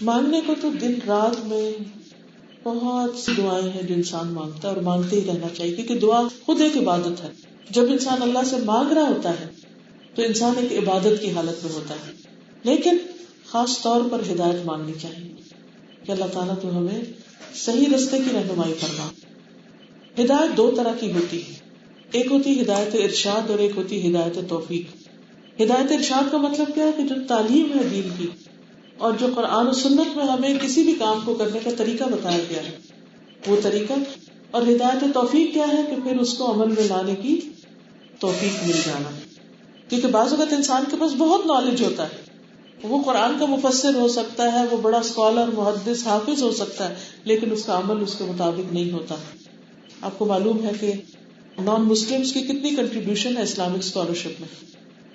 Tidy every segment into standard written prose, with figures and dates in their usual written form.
مانگنے کو تو دن رات میں بہت سی دعائیں ہیں جو انسان مانگتا ہے اور مانگتے ہی رہنا چاہیے، کیونکہ دعا خود ایک عبادت ہے. جب انسان اللہ سے مانگ رہا ہوتا ہے تو انسان ایک عبادت کی حالت میں ہوتا ہے. لیکن خاص طور پر ہدایت مانگنی چاہیے کہ اللہ تعالیٰ تو ہمیں صحیح رستے کی رہنمائی کرنا. ہدایت دو طرح کی ہوتی ہے، ایک ہوتی ہدایت ارشاد اور ایک ہوتی ہدایت توفیق. ہدایت ارشاد کا مطلب کیا ہے کہ جو تعلیم ہے دین کی اور جو قرآن و سنت میں ہمیں کسی بھی کام کو کرنے کا طریقہ بتایا گیا ہے وہ طریقہ. اور ہدایت توفیق کیا ہے کہ پھر اس کو عمل میں لانے کی توفیق مل جانا. کیونکہ بعض اوقات انسان کے پاس بہت نالج ہوتا ہے، وہ قرآن کا مفسر ہو سکتا ہے، وہ بڑا اسکالر محدث حافظ ہو سکتا ہے، لیکن اس کا عمل اس کے مطابق نہیں ہوتا. آپ کو معلوم ہے کہ نان مسلمس کی کتنی کنٹریبیوشن ہے اسلامک اسکالرشپ میں.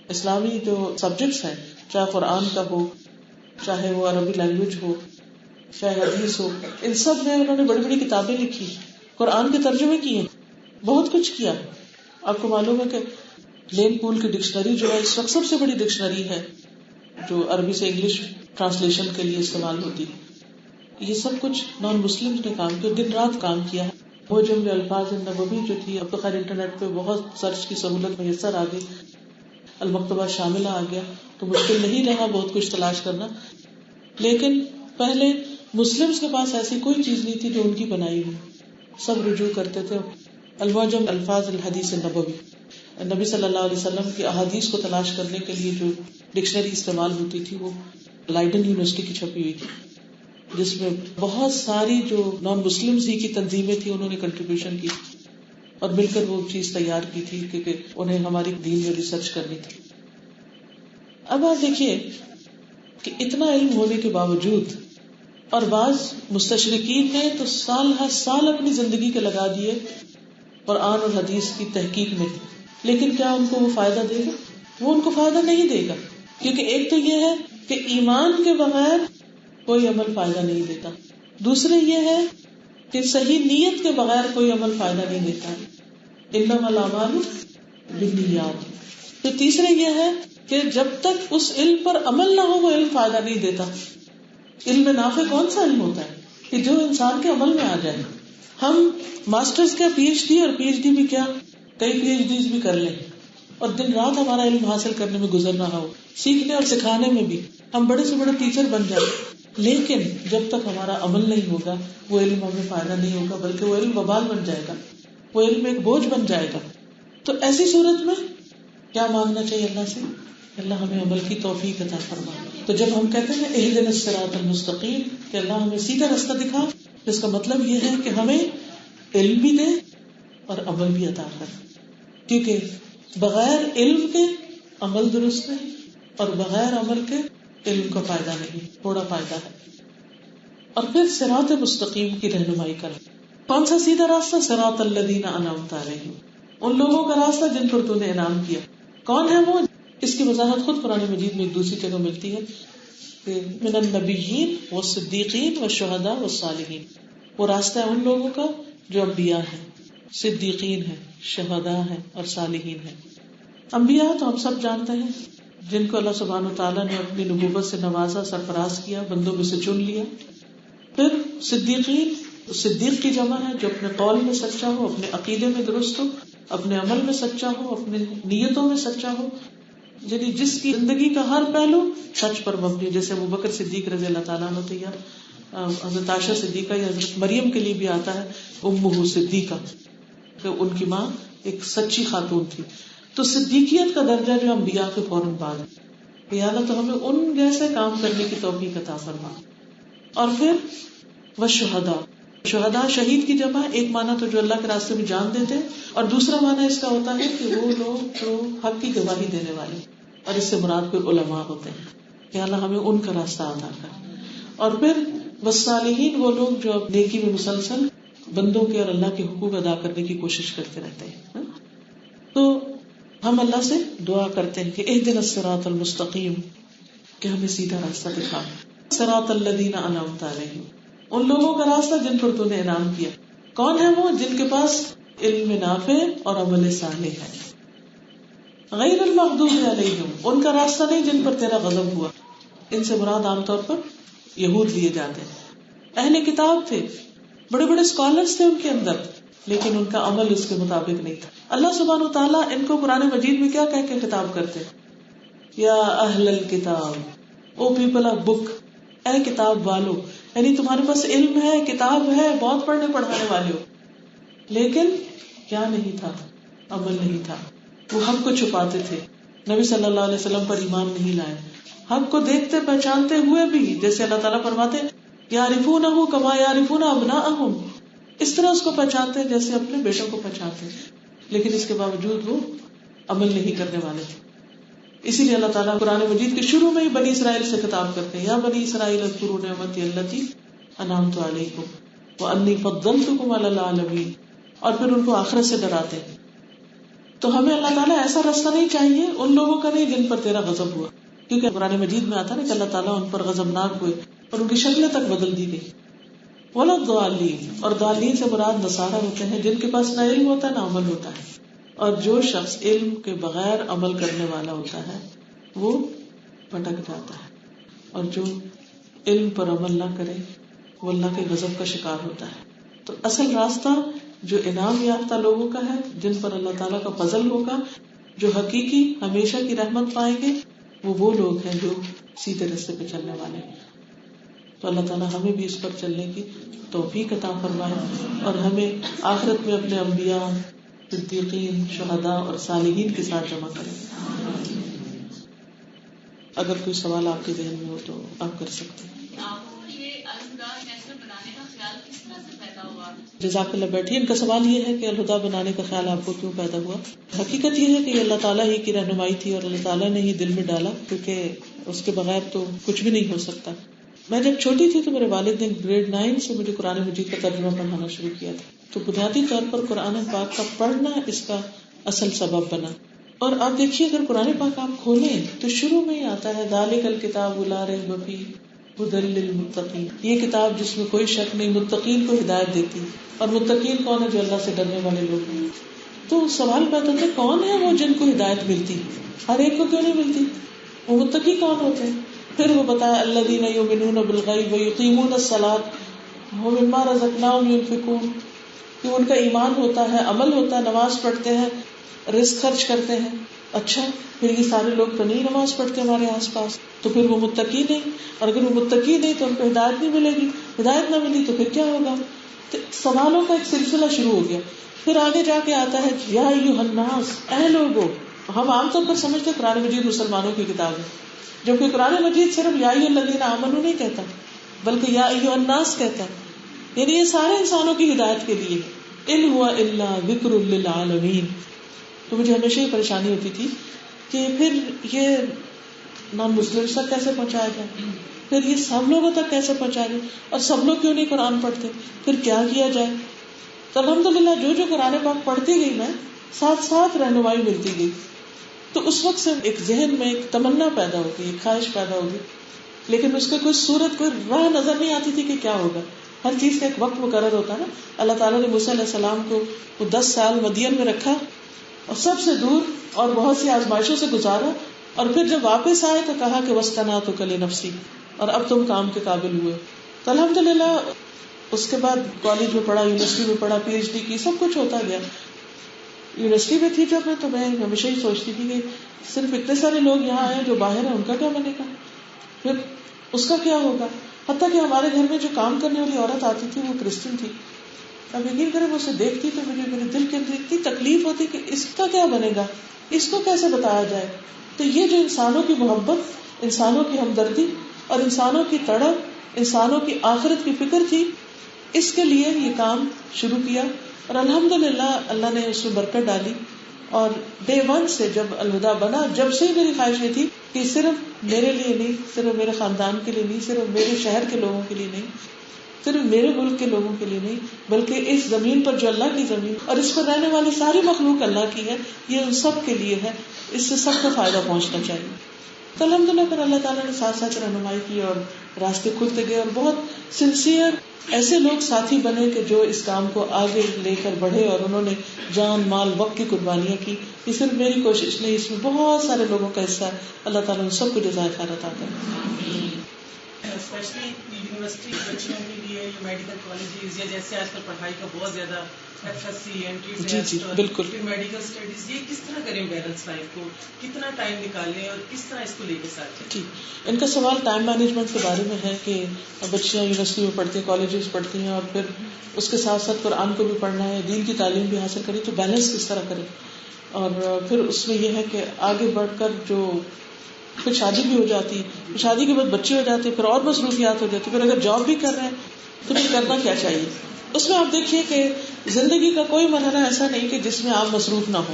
اسلامی جو سبجیکٹس ہیں، چاہے قرآن کا ہو، چاہے وہ عربی لینگویج ہو، چاہے حدیث ہو، ان سب میں انہوں نے بڑی بڑی کتابیں لکھی، قرآن کے ترجمے کیے، بہت کچھ کیا. آپ کو معلوم ہے کہ لین پول کی ڈکشنری جو ہے اس وقت سب سے بڑی ڈکشنری ہے جو عربی سے انگلش ٹرانسلیشن کے لیے استعمال ہوتی. یہ سب کچھ نان مسلم نے کام کیا، دن رات کام کیا. وہ جمع الفاظ نبوی جو تھی، اب تو خیر انٹرنیٹ پہ بہت سرچ کی سہولت میسر آ گئی، المکتبہ شاملہ آ گیا تو مشکل نہیں رہا بہت کچھ تلاش کرنا. لیکن پہلے مسلمز کے پاس ایسی کوئی چیز نہیں تھی جو ان کی بنائی ہوئی، سب رجوع کرتے تھے المعجم الفاظ الحدیث النبوی. نبی صلی اللہ علیہ وسلم کی احادیث کو تلاش کرنے کے لیے جو ڈکشنری استعمال ہوتی تھی وہ لائڈن یونیورسٹی کی چھپی ہوئی تھی، جس میں بہت ساری جو نان مسلمز ہی کی تنظیمیں تھیں انہوں نے کنٹریبیوشن کی اور مل کر وہ چیز تیار کی تھی کیونکہ انہیں ہماری دین میں ریسرچ کرنی تھی. اب آپ دیکھیے کہ اتنا علم ہونے کے باوجود اور بعض مستشرقین نے تو سال ہر سال اپنی زندگی کے لگا دیے قرآن اور حدیث کی تحقیق میں، لیکن کیا ان کو وہ فائدہ دے گا؟ وہ ان کو فائدہ نہیں دے گا، کیونکہ ایک تو یہ ہے کہ ایمان کے بغیر کوئی عمل فائدہ نہیں دیتا، دوسرے یہ ہے کہ صحیح نیت کے بغیر کوئی عمل فائدہ نہیں دیتا، انما الاعمال بالنیات. تو تیسرے یہ ہے کہ جب تک اس علم پر عمل نہ ہو وہ علم فائدہ نہیں دیتا. علم نافع کون سا علم ہوتا ہے کہ جو انسان کے عمل میں آ جائے. ہم ماسٹرز کا پی ایچ ڈی اور پی ایچ ڈی بھی کیا کئی پی ایچ ڈیز بھی کر لیں اور دن رات ہمارا علم حاصل کرنے میں گزر رہا ہو، سیکھنے اور سکھانے میں بھی ہم بڑے سے بڑے ٹیچر بن جائیں، لیکن جب تک ہمارا عمل نہیں ہوگا وہ علم ہمیں فائدہ نہیں ہوگا، بلکہ وہ علم وبال بن جائے گا، وہ علم ایک بوجھ بن جائے گا. تو ایسی صورت میں کیا مانگنا چاہیے اللہ سے؟ اللہ ہمیں عمل کی توفیق عطا فرما. تو جب ہم کہتے ہیں اہدنا الصراط المستقیم کہ اللہ ہمیں سیدھا راستہ دکھا، اس کا مطلب یہ ہے کہ ہمیں علم بھی دے اور عمل بھی عطا کر، کیونکہ بغیر علم کے عمل درست نہیں اور بغیر عمل کے علم کا فائدہ نہیں، تھوڑا فائدہ ہے. اور پھر صراط مستقیم کی رہنمائی کر. کون سا سیدھا راستہ؟ صراط الذین انعمت علیہم، ان لوگوں کا راستہ جن پر تو نے انعام کیا. کون ہے وہ؟ اس کی وضاحت خود قرآن مجید میں ایک دوسری جگہ ملتی ہے کہ من النبیین والصدیقین والشہداء والصالحین. وہ راستہ ہے ان لوگوں کا جو انبیاء ہیں، صدیقین ہیں، شہداء ہیں اور صالحین ہیں. انبیاء تو ہم سب جانتے ہیں جن کو اللہ سبحانہ وتعالیٰ نے اپنی نبوت سے نوازا، سرفراز کیا، بندوں میں سے چن لیا. پھر صدیقین، صدیق کی جمع ہے جو اپنے قول میں سچا ہو، اپنے عقیدے میں درست ہو، اپنے عمل میں سچا ہو، اپنے نیتوں میں سچا ہو، یعنی جس کی زندگی کا ہر پہلو سچ پر مبنی. جیسے ابوبکر صدیق رضی اللہ تعالیٰ عنہ یا حضرت عائشہ صدیقہ یا حضرت مریم کے لیے بھی آتا ہے امہ صدیقہ کہ ان کی ماں ایک سچی خاتون تھی. تو صدیقیت کا درجہ جو انبیاء کے فوراً بعد ہے. یا اللہ تو ہمیں ان جیسے کام کرنے کی توفیق عطا فرما. اور پھر والشہداء، شہداء شہید کی جمع. ایک معنی تو جو اللہ کے راستے میں جان دیتے ہیں، اور دوسرا معنی اس کا ہوتا ہے کہ وہ لوگ جو حق کی گواہی دینے والے، اور اس سے مراد پھر علماء ہوتے ہیں. کہ اللہ ہمیں ان کا راستہ عطا کر. اور پھر والصالحین، وہ لوگ جو نیکی میں مسلسل بندوں کے اور اللہ کے حقوق ادا کرنے کی کوشش کرتے رہتے ہیں. تو ہم اللہ سے دعا کرتے ہیں کہ اہدنا الصراط المستقیم، کہ ہمیں سیدھا راستہ دکھا. صراط الذین انعمت علیہم، ان لوگوں کا راستہ جن پر تو نے انعام کیا. کون ہے وہ؟ جن کے پاس علم نافع اور عمل صالح ہے. غیر المغضوب علیہم، ان کا راستہ نہیں جن پر تیرا غضب ہوا. ان سے مراد عام طور پر یہود لیے جاتے ہیں. اہل کتاب تھے, بڑے بڑے اسکالرس تھے ان کے اندر, لیکن ان کا عمل اس کے مطابق نہیں تھا. اللہ سبحانہ وتعالیٰ ان کو قرآن مجید میں کیا کہہ کے خطاب کرتے ہیں؟ یا اہل الکتاب, او پیپل آف بک, اے کتاب والو. یعنی تمہارے پاس علم ہے, کتاب ہے, بہت پڑھنے پڑھانے والے ہو, لیکن کیا نہیں تھا؟ عمل نہیں تھا. وہ حق کو چھپاتے تھے, نبی صلی اللہ علیہ وسلم پر ایمان نہیں لائے, حق کو دیکھتے پہچانتے ہوئے بھی, جیسے اللہ تعالیٰ فرماتے یعرفونہ کما یعرفون ابناءہم, اس طرح اس کو پہچانتے ہیں جیسے اپنے بیٹوں کو پہچانتے ہیں, لیکن اس کے باوجود وہ عمل نہیں کرنے والے تھے. اسی لیے اللہ تعالیٰ قرآن مجید کے شروع میں ہی بنی اسرائیل سے خطاب کرتے ہیں, یا بنی اسرائیل اذکروا نعمتی التی انعمت علیکم وانی فضلتکم علی العالمین, اور پھر ان کو آخرت سے ڈراتے ہیں. تو ہمیں اللہ تعالیٰ ایسا راستہ نہیں چاہیے ان لوگوں کا نہیں جن پر تیرا غضب ہوا, کیونکہ قرآن مجید میں آتا ہے کہ اللہ تعالیٰ ان پر غضبناک ہوئے اور ان کی شکلیں تک بدل دی گئی. ولا الضالین, اور ضالین سے مراد نصارہ ہوتے ہیں جن کے پاس نہ علم ہوتا ہے نہ عمل ہوتا ہے. اور جو شخص علم کے بغیر عمل کرنے والا ہوتا ہے وہ بھٹک جاتا ہے, اور جو علم پر عمل نہ کرے وہ اللہ کے غضب کا شکار ہوتا ہے. تو اصل راستہ جو انعام یافتہ لوگوں کا ہے, جن پر اللہ تعالیٰ کا فضل ہوگا, جو حقیقی ہمیشہ کی رحمت پائیں گے, وہ لوگ ہیں جو سیدھے راستے پہ چلنے والے ہیں. تو اللہ تعالیٰ ہمیں بھی اس پر چلنے کی توفیق عطا فرمائے, اور ہمیں آخرت میں اپنے انبیاء, صدیقین, شہداء اور صالحین کے ساتھ جمع کرے. اگر کوئی سوال آپ کے ذہن میں ہو تو آپ کر سکتے ہیں. جزاک اللہ. بیٹھیے. ان کا سوال یہ ہے کہ الہدا بنانے کا خیال آپ کو کیوں پیدا ہوا؟ حقیقت یہ ہے کہ اللہ تعالیٰ ہی کی رہنمائی تھی اور اللہ تعالیٰ نے ہی دل میں ڈالا, کیونکہ اس کے بغیر تو کچھ بھی نہیں ہو سکتا. میں جب چھوٹی تھی تو میرے والد نے گریڈ 9 سے مجھے قرآن مجید کا ترجمہ پڑھانا شروع کیا تھا, تو بنیادی طور پر قرآن پاک کا پڑھنا اس کا اصل سبب بنا. اور آپ دیکھیے اگر قرآن پاک آپ کھولیں تو شروع میں ہی آتا ہے ذالک الکتاب لا ریب فیہ ھدی للمتقین, یہ کتاب جس میں کوئی شک نہیں, متقین کو ہدایت دیتی. اور متقین کون ہے؟ جو اللہ سے ڈرنے والے لوگ ہیں. تو سوال پیدا ہوتا ہے کون ہے وہ جن کو ہدایت ملتی؟ ہر ایک کو کیوں نہیں ملتی؟ وہ متقی کون ہوتے ہیں؟ پھر وہ بتایا الذین یؤمنون بالغیب ویقیمون الصلاۃ ومما رزقناہم ینفقون, کہ ان کا ایمان ہوتا ہے, عمل ہوتا ہے, نماز پڑھتے ہیں, رزق خرچ کرتے ہیں. اچھا, پھر یہ سارے لوگ تو نہیں نماز پڑھتے ہمارے آس پاس, تو پھر وہ متقی نہیں, اور اگر وہ متقی نہیں تو ان کو ہدایت نہیں ملے گی, ہدایت نہ ملی تو پھر کیا ہوگا؟ تو سوالوں کا ایک سلسلہ شروع ہو گیا. پھر آگے جا کے آتا ہے یا ایھا الناس, اے لوگوں. ہم عام طور پر سمجھتے قرآن مجید مسلمانوں کی کتاب ہے, جبکہ قرآن مجید صرف یا ایھا الذین آمنوا نہیں کہتا, بلکہ یا ایھا الناس کہتا ہے. یعنی یہ سارے انسانوں کی ہدایت کے لیے. ان ہوا الا ذکر للعالمین. تو مجھے ہمیشہ یہ پریشانی ہوتی تھی کہ پھر یہ نان مسلم تک کیسے پہنچایا جائے, پھر یہ سب لوگوں تک کیسے پہنچایا جائے, اور سب لوگ کیوں نہیں قرآن پڑھتے, پھر کیا کیا جائے. تو الحمدللہ جو قرآن پاک پڑھتی گئی میں, ساتھ ساتھ رہنمائی ملتی گئی. تو اس وقت سے ایک ذہن میں ایک تمنا پیدا ہوگی, ایک خواہش پیدا ہوگی, لیکن اس کا کوئی صورت, کوئی راہ نظر نہیں آتی تھی کہ کیا ہوگا. ہر چیز کا ایک وقت مقرر ہوتا ہے نا. اللہ تعالیٰ نے موسیٰ علیہ السلام کو وہ 10 سال مدین میں رکھا اور سب سے دور اور بہت سی آزمائشوں سے گزارا, اور پھر جب واپس آئے تو کہا کہ وَاسْتَنَعْتُكَ لِنَفْسِي, اور اب تم کام کے قابل ہوئے. تو الحمدللہ اس کے بعد کالج میں پڑھا, یونیورسٹی میں پڑھا, پی ایچ ڈی کی, سب کچھ ہوتا گیا. یونیورسٹی میں تھی جب میں, تو میں ہمیشہ ہی سوچتی تھی کہ صرف اتنے سارے لوگ یہاں آئے جو باہر ہیں, ان کا کیا بنے گا, پھر اس کا کیا ہوگا. حتیٰ کہ ہمارے گھر میں جو کام کرنے والی عورت آتی تھی وہ کرسچن تھی. اب یقین کریں میں اسے دیکھتی تو مجھے میرے دل کے اندر اتنی تکلیف ہوتی کہ اس کا کیا بنے گا, اس کو کیسے بتایا جائے. تو یہ جو انسانوں کی محبت, انسانوں کی ہمدردی اور انسانوں کی تڑپ, انسانوں کی آخرت کی فکر تھی, اس کے لیے یہ کام شروع کیا. اور الحمدللہ اللہ نے اس میں برکت ڈالی. اور ڈے 1 سے جب الہدا بنا, جب سے ہی میری خواہش یہ تھی کہ صرف میرے لیے نہیں, صرف میرے خاندان کے لیے نہیں, صرف میرے شہر کے لوگوں کے لیے نہیں, صرف میرے ملک کے لوگوں کے لیے نہیں, بلکہ اس زمین پر جو اللہ کی زمین اور اس پر رہنے والی ساری مخلوق اللہ کی ہے, یہ ان سب کے لیے ہے. اس سے سب کو فائدہ پہنچنا چاہیے. تو الحمدللہ پھر اللہ تعالیٰ نے ساتھ ساتھ رہنمائی کی اور راستے کھلتے گئے, اور بہت سنسیئر ایسے لوگ ساتھی بنے کہ جو اس کام کو آگے لے کر بڑھے, اور انہوں نے جان مال وقت کی قربانیاں کی. یہ صرف میری کوشش نہیں, اس میں بہت سارے لوگوں کا حصہ ہے. اللہ تعالیٰ ان سب کو جزائے خیر عطا کرے. اسپیشلی یونیورسٹی بچوں کے لیے میڈیکل کالجز یا جیسے آج کل پڑھائی کا بہت زیادہ FSC انٹری ٹیسٹ بالکل پھر میڈیکل اسٹڈیز، یہ کس طرح کریں بیلنس لائف کو، کتنا ٹائم نکالیں اور کس طرح اس کو لے کے ساتھ چلیں؟ جی، ان کا سوال ٹائم مینجمنٹ کے بارے میں ہے کہ بچیاں یونیورسٹی میں پڑھتی ہیں، کالجز پڑھتی ہیں، اور پھر اس کے ساتھ ساتھ قرآن کو بھی پڑھنا ہے، دین کی تعلیم بھی حاصل کریں، تو بیلنس کس طرح کریں. اور پھر اس میں یہ ہے کہ آگے بڑھ کر جو پھر شادی بھی ہو جاتی ہے، شادی کے بعد بچے ہو جاتے ہیں، پھر اور مصروفیات ہو جاتی، پھر اگر جاب بھی کر رہے ہیں تو پھر کرنا کیا چاہیے. اس میں آپ دیکھیے کہ زندگی کا کوئی مرحلہ ایسا نہیں کہ جس میں آپ مصروف نہ ہو.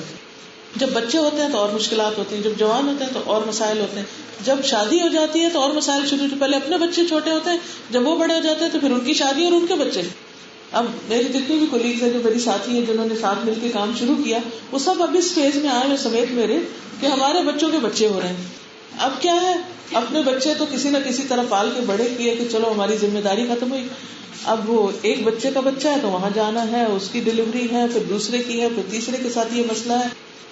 جب بچے ہوتے ہیں تو اور مشکلات ہوتی ہیں، جب جوان ہوتے ہیں تو اور مسائل ہوتے ہیں، جب شادی ہو جاتی ہے تو اور مسائل شروع ہوتے ہیں. پہلے اپنے بچے چھوٹے ہوتے ہیں، جب وہ بڑے ہو جاتے ہیں تو پھر ان کی شادی اور ان کے بچے. اب میری جتنی بھی کولیگز ہیں، جو میری ساتھی ہیں جنہوں نے ساتھ مل کے کام شروع کیا، وہ سب ابھی اس فیز میں آئے ہوئے سمیت میرے کہ ہمارے بچوں کے بچے ہو رہے ہیں. اب کیا ہے، اپنے بچے تو کسی نہ کسی طرح پال کے بڑے کیے کہ چلو ہماری ذمہ داری ختم ہوئی. اب وہ ایک بچے کا بچہ ہے تو وہاں جانا ہے، اس کی ڈلیوری ہے، پھر دوسرے کی ہے، پھر تیسرے کے ساتھ یہ مسئلہ ہے،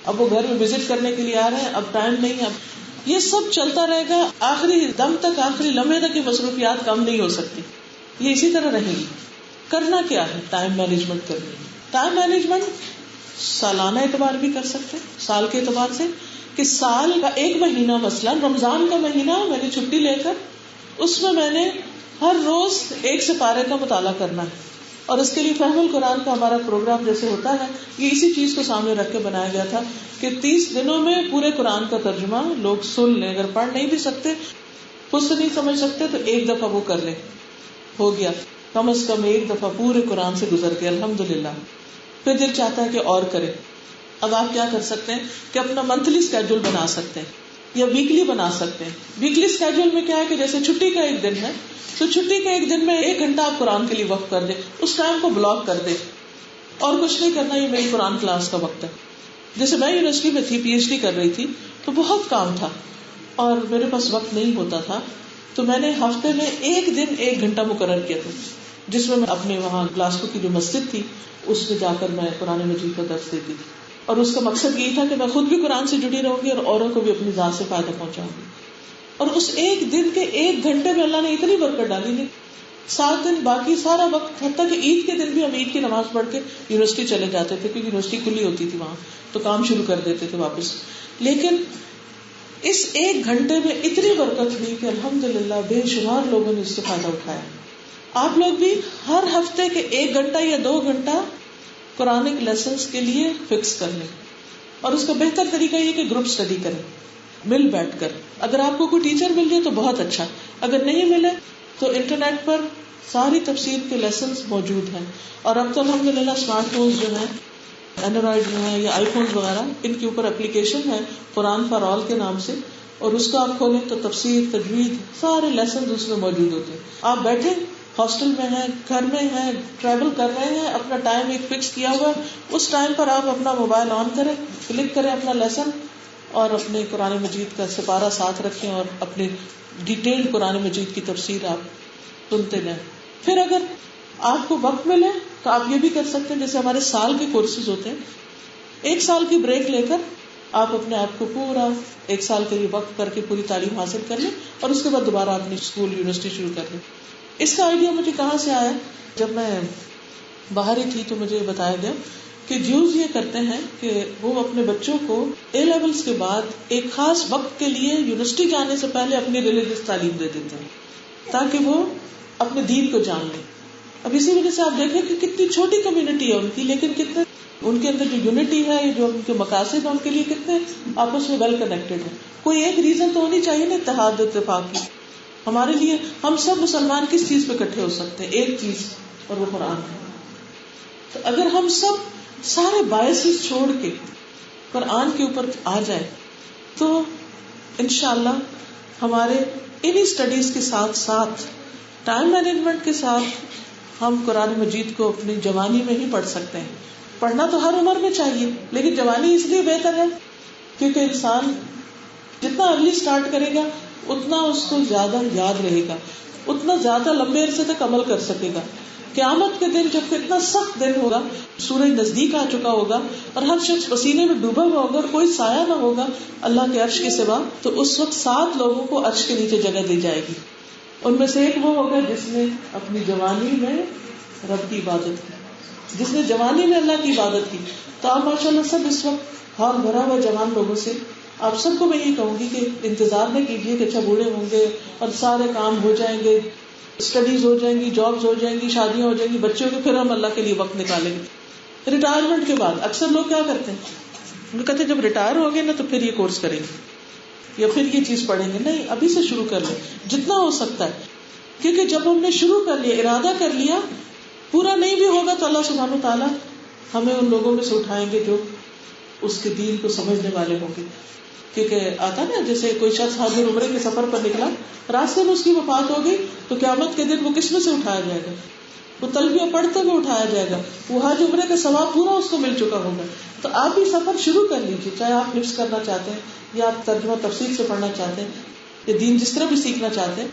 اب وہ گھر میں وزٹ کرنے کے لیے آ رہے ہیں، اب ٹائم نہیں. اب یہ سب چلتا رہے گا، آخری دم تک، آخری لمحے تک یہ مصروفیات کم نہیں ہو سکتی، یہ اسی طرح رہیں گی. کرنا کیا ہے؟ ٹائم مینجمنٹ کرنی ہے. ٹائم مینجمنٹ سالانہ اعتبار بھی کر سکتے ہیں، سال کے اعتبار سے، کہ سال کا ایک مہینہ، مثلا رمضان کا مہینہ میں نے چھٹی لے کر اس میں نے ہر روز ایک سپارے کا مطالعہ کرنا ہے. اور اس کے لیے فہم القرآن کا ہمارا پروگرام جیسے ہوتا ہے، یہ اسی چیز کو سامنے رکھ کے بنایا گیا تھا کہ 30 دنوں میں پورے قرآن کا ترجمہ لوگ سن لیں. اگر پڑھ نہیں بھی سکتے، خود سے نہیں سمجھ سکتے، تو ایک دفعہ وہ کر لیں. ہو گیا، کم از کم ایک دفعہ پورے قرآن سے گزر کے الحمدللہ. پھر دل چاہتا ہے کہ اور کرے. اب آپ کیا کر سکتے ہیں کہ اپنا منتھلی اسکیڈول بنا سکتے ہیں یا ویکلی بنا سکتے ہیں. ویکلی اسکیڈول میں کیا ہے کہ جیسے چھٹی کا ایک دن ہے تو چھٹی کے ایک دن میں 1 گھنٹہ آپ قرآن کے لیے وقف کر دیں، اس ٹائم کو بلاک کر دیں اور کچھ نہیں کرنا، یہ میری قرآن کلاس کا وقت ہے. جیسے میں یونیورسٹی میں تھی، PhD کر رہی تھی، تو بہت کام تھا اور میرے پاس وقت نہیں ہوتا تھا، تو میں نے ہفتے میں ایک دن 1 گھنٹہ مقرر کیا تھا، جس میں اپنے وہاں گلاسکو کی جو مسجد تھی اس میں جا کر میں قرآن مجید کا درس دیتی تھی. اور اس کا مقصد یہی تھا کہ میں خود بھی قرآن سے جڑی رہوں گی اور اوروں کو بھی اپنی ذات سے فائدہ پہنچاؤں گی. اور اس ایک دن کے 1 گھنٹے میں اللہ نے اتنی برکت ڈالی تھی. 7 دن باقی سارا وقت، حتیٰ کہ عید کے دن بھی ہم عید کی نماز پڑھ کے یونیورسٹی چلے جاتے تھے، کیونکہ یونیورسٹی کھلی ہوتی تھی وہاں، تو کام شروع کر دیتے تھے واپس. لیکن اس 1 گھنٹے میں اتنی برکت ہوئی کہ الحمدللہ بے شمار لوگوں نے اس سے فائدہ اٹھایا. آپ لوگ بھی ہر ہفتے کے 1 گھنٹہ یا 2 گھنٹہ قرآنک لیسنز کے لیے فکس کر لیں. اور اس کا بہتر طریقہ یہ کہ گروپ اسٹڈی کریں، مل بیٹھ کر. اگر آپ کو کوئی ٹیچر مل جائے تو بہت اچھا، اگر نہیں ملے تو انٹرنیٹ پر ساری تفسیر کے لیسنز موجود ہیں. اور اب تو الحمدللہ اسمارٹ فونز جو ہیں، اینڈرائڈ جو ہیں یا آئی فونز وغیرہ، ان کے اوپر اپلیکیشن ہے قرآن فار آل کے نام سے، اور اس کو آپ کھولیں تو تفسیر، تجوید، سارے لیسنز اس میں موجود ہوتے ہیں. آپ بیٹھے ہاسٹل میں ہیں، گھر میں ہیں، ٹریول کر رہے ہیں، اپنا ٹائم ایک فکس کیا ہوا، اس ٹائم پر آپ اپنا موبائل آن کریں، کلک کریں اپنا لیسن اور اپنے قرآن مجید کا سپارہ ساتھ رکھیں اور اپنے ڈیٹیلڈ قرآن مجید کی تفسیر آپ سنتے جائیں. پھر اگر آپ کو وقت ملے تو آپ یہ بھی کر سکتے ہیں، جیسے ہمارے سال کے کورسز ہوتے ہیں، 1 سال کی بریک لے کر آپ اپنے آپ کو پورا 1 سال کے لیے وقت کر کے پوری تعلیم حاصل کر لیں اور اس کے بعد دوبارہ اپنی اسکول یونیورسٹی شروع کر لیں. اس کا آئیڈیا مجھے کہاں سے آیا؟ جب میں باہر ہی تھی تو مجھے بتایا گیا کہ جیوز یہ کرتے ہیں کہ وہ اپنے بچوں کو A لیولز کے بعد ایک خاص وقت کے لیے یونیورسٹی جانے سے پہلے اپنی ریلیجس تعلیم دے دیتے ہیں تاکہ وہ اپنے دین کو جان لیں. اب اسی وجہ سے آپ دیکھیں کہ کتنی چھوٹی کمیونٹی ہے ان کی، لیکن کتنے ان کے اندر جو یونٹی ہے، جو ان کے مقاصد ہیں، ان کے لیے کتنے آپس میں ویل کنیکٹڈ ہے. کوئی ایک ریزن تو ہونی چاہیے نا اتحاد اتفاق کی. ہمارے لیے ہم سب مسلمان کس چیز پہ اکٹھے ہو سکتے ہیں؟ ایک چیز، اور وہ قرآن ہے. تو اگر ہم سب سارے بایسز چھوڑ کے قرآن کے اوپر آ جائے تو انشاءاللہ ہمارے انہی اسٹڈیز کے ساتھ ساتھ ٹائم مینجمنٹ کے ساتھ ہم قرآن مجید کو اپنی جوانی میں ہی پڑھ سکتے ہیں. پڑھنا تو ہر عمر میں چاہیے، لیکن جوانی اس لیے بہتر ہے کیونکہ انسان جتنا ارلی سٹارٹ کرے گا اتنا اس کو زیادہ یاد رہے گا، اتنا زیادہ لمبے عرصے تک عمل کر سکے گا. قیامت کے دن جب اتنا سخت دن ہوگا، سورج نزدیک آ چکا ہوگا اور ہر شخص پسینے میں ڈوبا ہوا ہوگا اور کوئی سایہ نہ ہوگا اللہ کے عرش کے سوا، تو اس وقت 7 لوگوں کو عرش کے نیچے جگہ دی جائے گی. ان میں سے ایک وہ ہوگا جس نے اپنی جوانی میں رب کی عبادت کی, جس نے جوانی میں اللہ کی عبادت کی. تو آپ ماشاءاللہ سب اس وقت ہال بھرا ہوا جوان لوگوں سے, آپ سب کو میں یہ کہوں گی کہ انتظار نہ کیجیے کہ اچھا بوڑھے ہوں گے اور سارے کام ہو جائیں گے, اسٹڈیز ہو جائیں گی, جابز ہو جائیں گی, شادیاں ہو جائیں گی, بچوں کے, پھر ہم اللہ کے لیے وقت نکالیں گے. ریٹائرمنٹ کے بعد اکثر لوگ کیا کرتے ہیں, وہ کہتے ہیں جب ریٹائر ہو گئے نا تو پھر یہ کورس کریں گے یا پھر یہ چیز پڑھیں گے. نہیں, ابھی سے شروع کر لیں جتنا ہو سکتا ہے, کیونکہ جب ہم نے شروع کر لیا, ارادہ کر لیا, پورا نہیں بھی ہوگا تو اللہ سبحانہ و تعالیٰ ہمیں ان لوگوں میں سے اٹھائیں گے جو اس کے دین کو سمجھنے والے ہوں گے. کیونکہ آتا نا جیسے کوئی شخص حج اور عمرے کے سفر پر نکلا, راستے میں اس کی وفات ہو گئی تو قیامت کے دن وہ کس میں سے اٹھایا جائے گا؟ وہ تلبیہ پڑھتے ہوئے اٹھایا جائے گا, وہ حج عمرے کا ثواب پورا اس کو مل چکا ہوگا. تو آپ بھی سفر شروع کر لیجیے, چاہے آپ حفظ کرنا چاہتے ہیں یا آپ ترجمہ تفسیر سے پڑھنا چاہتے ہیں یا دین جس طرح بھی سیکھنا چاہتے ہیں,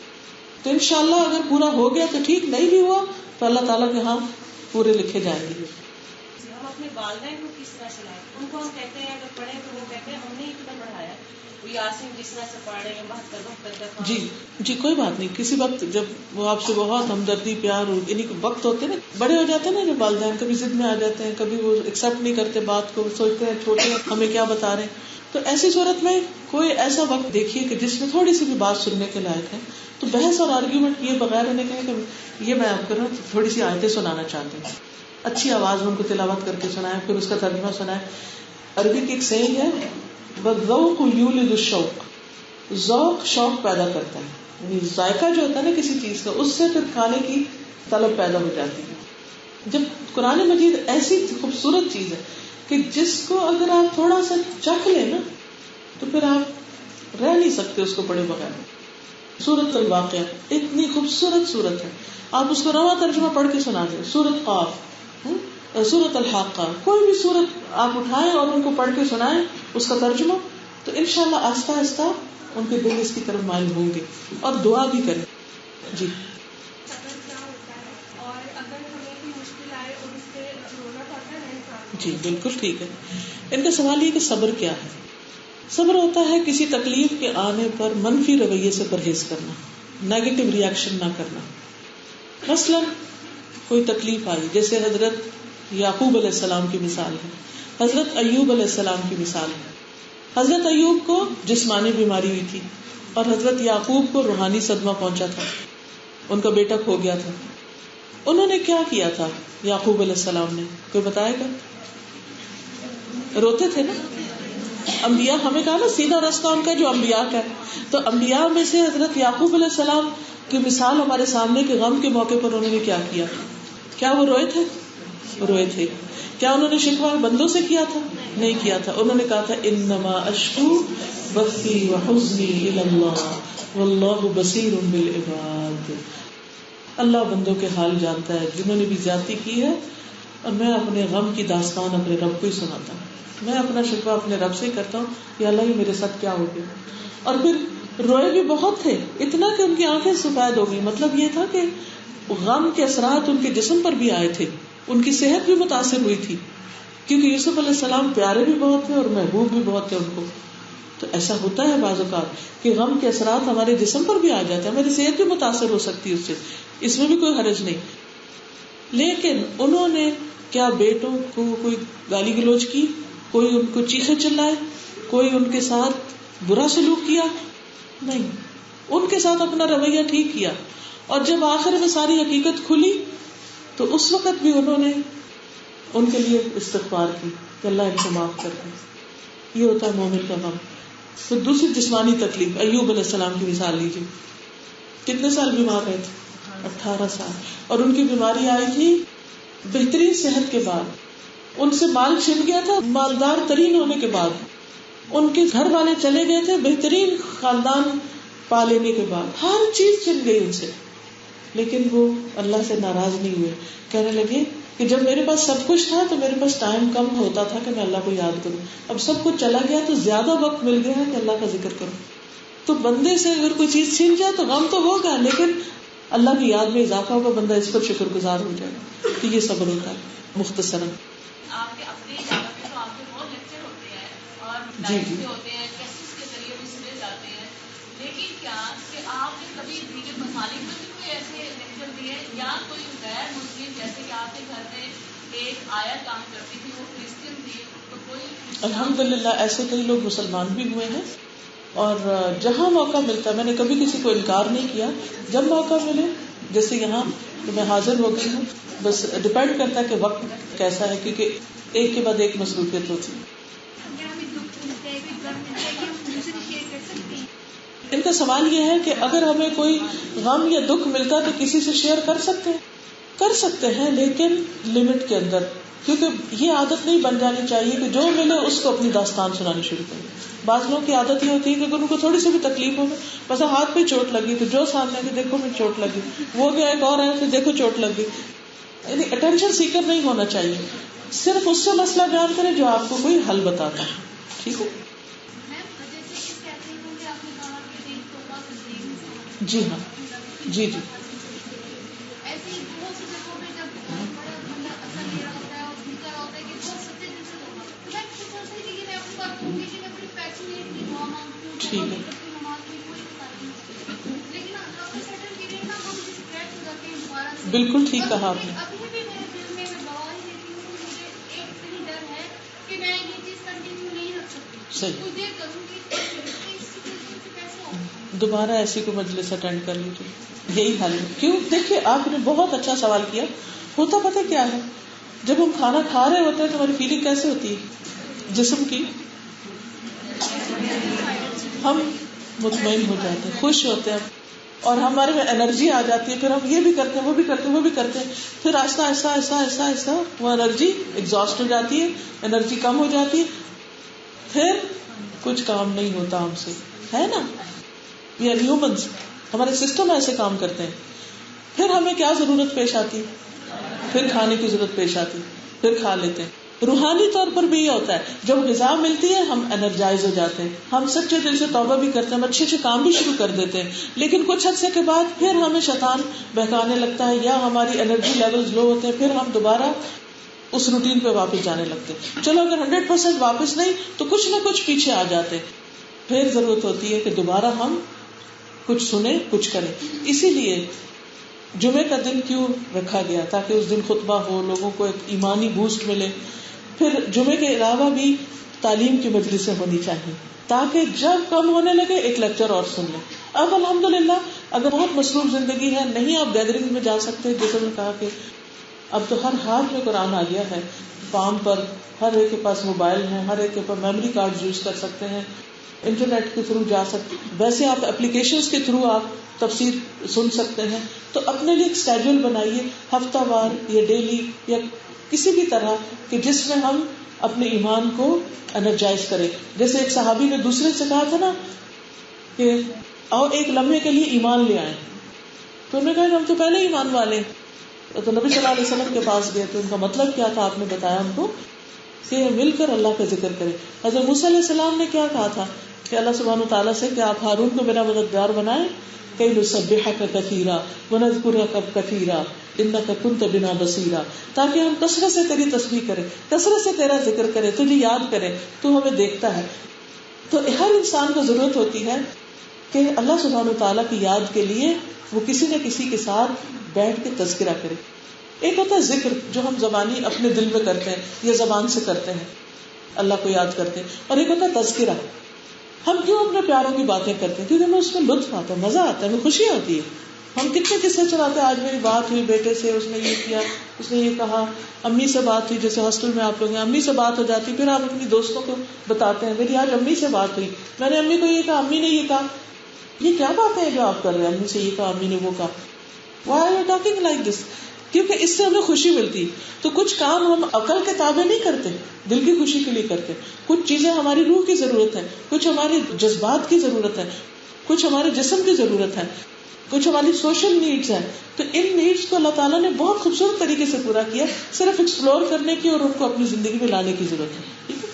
تو انشاءاللہ اگر پورا ہو گیا تو ٹھیک, نہیں بھی ہوا تو اللہ تعالیٰ کے ہاں پورے لکھے جائیں گے. ہم اپنے والدین کو کس طرح چلائیں؟ ان کو ہم کہتے ہیں اگر پڑھیں تو وہ کہتے ہیں ہم نے اتنا پڑھایا, یاسین جس طرح سے پڑھ رہے ہیں 72 جی جی کوئی بات نہیں. کسی وقت جب وہ آپ سے بہت ہمدردی پیار یعنی وقت ہوتے ہیں نا, بڑے ہو جاتے ہیں نا جب والدین, کبھی ضد میں آ جاتے ہیں, کبھی وہ ایکسپٹ نہیں کرتے بات کو, سوچتے ہیں چھوٹے ہیں ہمیں کیا بتا رہے ہیں, تو ایسی صورت میں کوئی ایسا وقت دیکھیے کہ جس میں تھوڑی سی بھی بات سننے کے لائق ہے, تو بحث اور آرگیومنٹ کیے بغیر انہیں کہیں کہ یہ میں آپ کو تھوڑی سی آیتیں سنانا چاہتے ہیں, اچھی آواز میں ان کو تلاوت کر کے سنائیں, پھر اس کا ترجمہ سنائیں. عربی کی ایک سیئنگ ہے, والذوق یولد الشوق, ذوق شوق پیدا کرتا ہے, یعنی ذائقہ جو ہوتا ہے نا کسی چیز کا, اس سے پھر کھانے کی طلب پیدا ہو جاتی ہے. جب قرآن مجید ایسی خوبصورت چیز ہے کہ جس کو اگر آپ تھوڑا سا چکھ لیں نا تو پھر آپ رہ نہیں سکتے اس کو پڑھے بغیر. سورۃ الواقعہ اتنی خوبصورت سورت ہے, آپ اس کو رواں ترجمہ پڑھ کے سنا دیں. سورۃ قاف, سورۃ الحاقہ, کوئی بھی سورت آپ اٹھائیں اور ان کو پڑھ کے سنائیں اس کا ترجمہ, تو انشاءاللہ آہستہ آہستہ ان کے دل اس کی طرف مائل ہوں گے, اور دعا بھی کریں. جی جی بالکل ٹھیک ہے. ان کا سوال یہ کہ صبر کیا ہے؟ صبر ہوتا ہے کسی تکلیف کے آنے پر منفی رویے سے پرہیز کرنا, نیگیٹو ریئیکشن نہ کرنا. مثلا کوئی تکلیف آئی, جیسے حضرت یعقوب علیہ السلام کی مثال ہے, حضرت ایوب علیہ السلام کی مثال ہے. حضرت ایوب کو جسمانی بیماری ہوئی تھی اور حضرت یعقوب کو روحانی صدمہ پہنچا تھا, ان کا بیٹا کھو گیا تھا. انہوں نے کیا کیا تھا یعقوب علیہ السلام نے, کوئی بتائے گا؟ روتے تھے نا. انبیاء, ہمیں کہا نا سیدھا راستہ ان کا جو انبیاء کا ہے, تو انبیاء میں سے حضرت یعقوب علیہ السلام کی مثال ہمارے سامنے کے غم کے موقع پر انہوں نے کیا کیا؟ کیا وہ روئے تھے؟ روئے تھے. کیا انہوں نے شکوہ بندوں سے کیا تھا؟ نہیں کیا تھا. انہوں نے کہا تھا انما اشکو بثی وحزنی الی اللہ واللہ بصیر بالعباد. اللہ بندوں کے حال جانتا ہے جنہوں نے بھی زیادتی کی ہے, اور میں اپنے غم کی داستان اپنے رب کو ہی سناتا ہوں. میں اپنا شکوہ اپنے رب سے کرتا ہوں, یا اللہ یہ میرے ساتھ کیا ہو گیا. اور پھر روئے بھی بہت تھے, اتنا کہ ان کی آنکھیں سفید ہو گئی. مطلب یہ تھا کہ غم کے اثرات ان کے جسم پر بھی آئے تھے, ان کی صحت بھی متاثر ہوئی تھی, کیونکہ یوسف علیہ السلام پیارے بھی بہت تھے اور محبوب بھی بہت تھے ان کو. تو ایسا ہوتا ہے بعض اوقات کہ غم کے اثرات ہمارے جسم پر بھی آ جاتے ہیں, ہماری صحت بھی متاثر ہو سکتی ہے اس سے, اس میں بھی کوئی حرج نہیں. لیکن انہوں نے کیا بیٹوں کو کوئی گالی گلوچ کی, کوئی ان کو چیخے چلائے, کوئی ان کے ساتھ برا سلوک کیا؟ نہیں. ان کے ساتھ اپنا رویہ ٹھیک کیا, اور جب آخر میں ساری حقیقت کھلی تو اس وقت بھی انہوں نے ان کے لیے استغفار کی کہ اللہ ان کو معاف کر دے. یہ ہوتا ہے مومن کا غم. پھر دوسری جسمانی تکلیف, ایوب علیہ السلام کی مثال لیجیے. کتنے سال بیمار رہے تھے؟ 18 سال. اور ان کی بیماری آئی تھی بہترین صحت کے بعد, ان سے مال چھن گیا تھا مالدار ترین ہونے کے بعد, ان کے گھر والے چلے گئے تھے بہترین خاندان پا لینے کے بعد, ہر چیز چھن گئی ان سے. لیکن وہ اللہ سے ناراض نہیں ہوئے, کہنے لگے کہ جب میرے پاس سب کچھ تھا تو میرے پاس ٹائم کم ہوتا تھا کہ میں اللہ کو یاد کروں, اب سب کچھ چلا گیا تو زیادہ وقت مل گیا ہے کہ اللہ کا ذکر کروں. تو بندے سے اگر کوئی چیز چھن جائے تو غم تو ہوگا, لیکن اللہ کی یاد میں اضافہ ہوگا, بندہ اس پر شکر گزار ہو جائے گا. تو یہ صبر ہوتا ہے مختصراً. آپ کے اپنے علاقے میں تو آپ کے بہت لیکچر ہوتے ہیں اور جی لائف بھی ہوتے ہیں, کیسز کے ذریعے بھی سنے جاتے ہیں, لیکن کیا کہ آپ نے کبھی دیگر مسالے آپ کے گھر میں ایک آیا کام کرتی تھی, وہ کرسچن تھی, تو کوئی الحمدللہ ایسے کئی لوگ مسلمان بھی ہوئے ہیں. اور جہاں موقع ملتا ہے, میں نے کبھی کسی کو انکار نہیں کیا, جب موقع ملے, جیسے یہاں تو میں حاضر ہو گئی ہوں, بس ڈپینڈ کرتا ہے کہ وقت کیسا ہے, کیونکہ ایک کے بعد ایک مصروفیت ہوتی ہے. ان کا سوال یہ ہے کہ اگر ہمیں کوئی غم یا دکھ ملتا تو کسی سے شیئر کر سکتے ہیں لیکن لمٹ کے اندر, کیونکہ یہ عادت نہیں بن جانی چاہیے کہ جو ملے اس کو اپنی داستان سنانی شروع کریں. بعض لوگوں کی عادت یہ ہوتی ہے کہ اگر ان کو تھوڑی سی بھی تکلیف ہو, بس ہاتھ پہ چوٹ لگی تو جو سامنے کہ دیکھو مجھے چوٹ لگی, وہ گیا ایک اور آیا تو دیکھو چوٹ لگی. یعنی اٹینشن سیکر نہیں ہونا چاہیے, صرف اس سے مسئلہ بیان کریں جو آپ کو کوئی حل بتاتا ہے. ٹھیک ہے, جی ہاں, جی جی ٹھیک ہے, بالکل ٹھیک کہا آپ نے. صحیح, دوبارہ ایسی کو مجلس اٹینڈ کر لیجیے, یہی حل ہے. کیوں, دیکھیے آپ نے بہت اچھا سوال کیا. ہوتا پتہ کیا ہے, جب ہم کھانا کھا رہے ہوتے ہیں تو ہماری فیلنگ کیسے ہوتی ہے جسم کی, ہم مطمئن ہو جاتے ہیں, خوش ہوتے ہیں, اور ہمارے میں انرجی آ جاتی ہے. پھر ہم یہ بھی کرتے ہیں, وہ بھی کرتے ہیں, وہ بھی کرتے ہیں. پھر آہستہ آہستہ آہستہ آہستہ آہستہ وہ انرجی ایگزاسٹ ہو جاتی ہے, انرجی کم ہو جاتی ہے, پھر کچھ کام نہیں ہوتا ہم سے, ہے نا. وی آر ہیومنز, ہمارے سسٹم ایسے کام کرتے ہیں. پھر ہمیں کیا ضرورت پیش آتی, پھر کھانے کی ضرورت پیش آتی, پھر کھا لیتے ہیں. روحانی طور پر بھی یہ ہوتا ہے, جب غذا ملتی ہے ہم انرجائز ہو جاتے ہیں, ہم سچے دل سے توبہ بھی کرتے ہیں, ہم اچھے اچھے کام بھی شروع کر دیتے ہیں. لیکن کچھ عرصے کے بعد پھر ہمیں شیطان بہکانے لگتا ہے, یا ہماری انرجی لیولز لو ہوتے ہیں, پھر ہم دوبارہ اس روٹین پہ واپس جانے لگتے ہیں. چلو اگر 100% واپس نہیں تو کچھ نہ کچھ پیچھے آ جاتے, پھر ضرورت ہوتی ہے کہ دوبارہ ہم کچھ سنیں, کچھ کریں. اسی لیے جمعے کا دن کیوں رکھا گیا, تاکہ اس دن خطبہ ہو, لوگوں کو ایک ایمانی بوسٹ ملے. پھر جمعے کے علاوہ بھی تعلیم کی مجلسیں ہونی چاہیے, تاکہ جب کم ہونے لگے ایک لیکچر اور سن لیں. اب الحمدللہ اگر بہت مصروف زندگی ہے, نہیں آپ گیدرنگ میں جا سکتے, جیسے میں نے کہا کہ اب تو ہر ہاتھ میں قرآن آ گیا ہے, پام پر, ہر ایک کے پاس موبائل ہے, ہر ایک کے پاس میموری کارڈ یوز کر سکتے ہیں, انٹرنیٹ کے تھرو جا سکتے, ویسے آپ اپلیکیشنز کے تھرو آپ تفسیر سن سکتے ہیں. تو اپنے لیے ایک اسکیڈول بنائیے, ہفتہ وار یا ڈیلی یا کسی بھی طرح کہ جس میں ہم اپنے ایمان کو انرجائز کریں. جیسے ایک صحابی نے دوسرے سے کہا تھا نا کہ آؤ ایک لمحے کے لیے ایمان لے آئیں, تو انہوں نے کہا ہم تو پہلے ایمان والے. تو نبی صلی اللہ علیہ وسلم کے پاس گئے, تو ان کا مطلب کیا تھا آپ نے بتایا ان کو کہ مل کر اللہ کا ذکر کریں. حضرت موسیٰ علیہ السلام نے کیا کہا تھا کہ اللہ سبحانہ وتعالیٰ سے کہ آپ ہارون کو میرا مددگار بنائیں, کئی نسبحک کثیرا ونذکرک کثیرا انک کنت بنا بصیرا, تاکہ ہم کثرت سے تیری تسبیح کریں, کثرت سے تیرا ذکر کریں, تجھے یاد کریں, تو ہمیں دیکھتا ہے. تو ہر انسان کو ضرورت ہوتی ہے کہ اللہ سبحانہ وتعالیٰ کی یاد کے لیے وہ کسی نہ کسی کے ساتھ بیٹھ کے تذکرہ کرے. ایک ہوتا ہے ذکر جو ہم زبانی اپنے دل میں کرتے ہیں یا زبان سے کرتے ہیں, اللہ کو یاد کرتے ہیں, اور ایک ہوتا ہے تذکرہ. ہم کیوں اپنے پیاروں کی باتیں کرتے ہیں, کیونکہ ہمیں اس میں لطف آتا ہے, مزہ آتا ہے, ہمیں خوشی ہوتی ہے. ہم کتنے قصے چلاتے ہیں, آج میری بات ہوئی بیٹے سے, اس نے یہ کیا, اس نے یہ کہا. امی سے بات ہوئی, جیسے ہاسٹل میں آپ لوگ ہیں, امی سے بات ہو جاتی, پھر آپ اپنی دوستوں کو بتاتے ہیں میری آج امی سے بات ہوئی, میں نے امی کو یہ کہا, امی نے یہ کہا. یہ کیا باتیں ہیں جو آپ کر رہے ہیں, امی سے یہ کہا, امی نے وہ کہا. Why are you talking like this? کیونکہ اس سے ہمیں خوشی ملتی. تو کچھ کام ہم عقل کے تابع نہیں کرتے, دل کی خوشی کے لیے کرتے. کچھ چیزیں ہماری روح کی ضرورت ہے, کچھ ہماری جذبات کی ضرورت ہے, کچھ ہمارے جسم کی ضرورت ہے, کچھ ہماری سوشل نیڈز ہیں. تو ان نیڈز کو اللہ تعالیٰ نے بہت خوبصورت طریقے سے پورا کیا, صرف ایکسپلور کرنے کی اور ان کو اپنی زندگی میں لانے کی ضرورت ہے. ٹھیک ہے,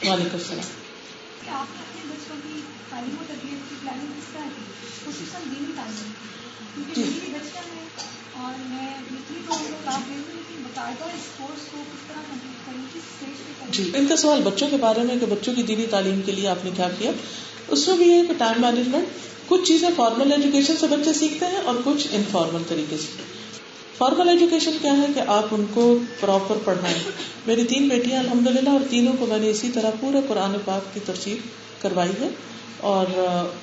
وعلیکم السلام. جی, ان کا سوال بچوں کے بارے میں کہ بچوں کی دینی تعلیم کے لیے آپ نے کیا کیا. اس میں بھی یہ کہ ٹائم مینجمنٹ, کچھ چیزیں فارمل ایجوکیشن سے بچے سیکھتے ہیں اور کچھ انفارمل طریقے سے. فارمل ایجوکیشن کیا ہے کہ آپ ان کو پراپر پڑھائیں. میری 3 بیٹیاں الحمدللہ، اور تینوں کو میں نے اسی طرح پورے قرآن پاک کی تفسیر کروائی ہے. اور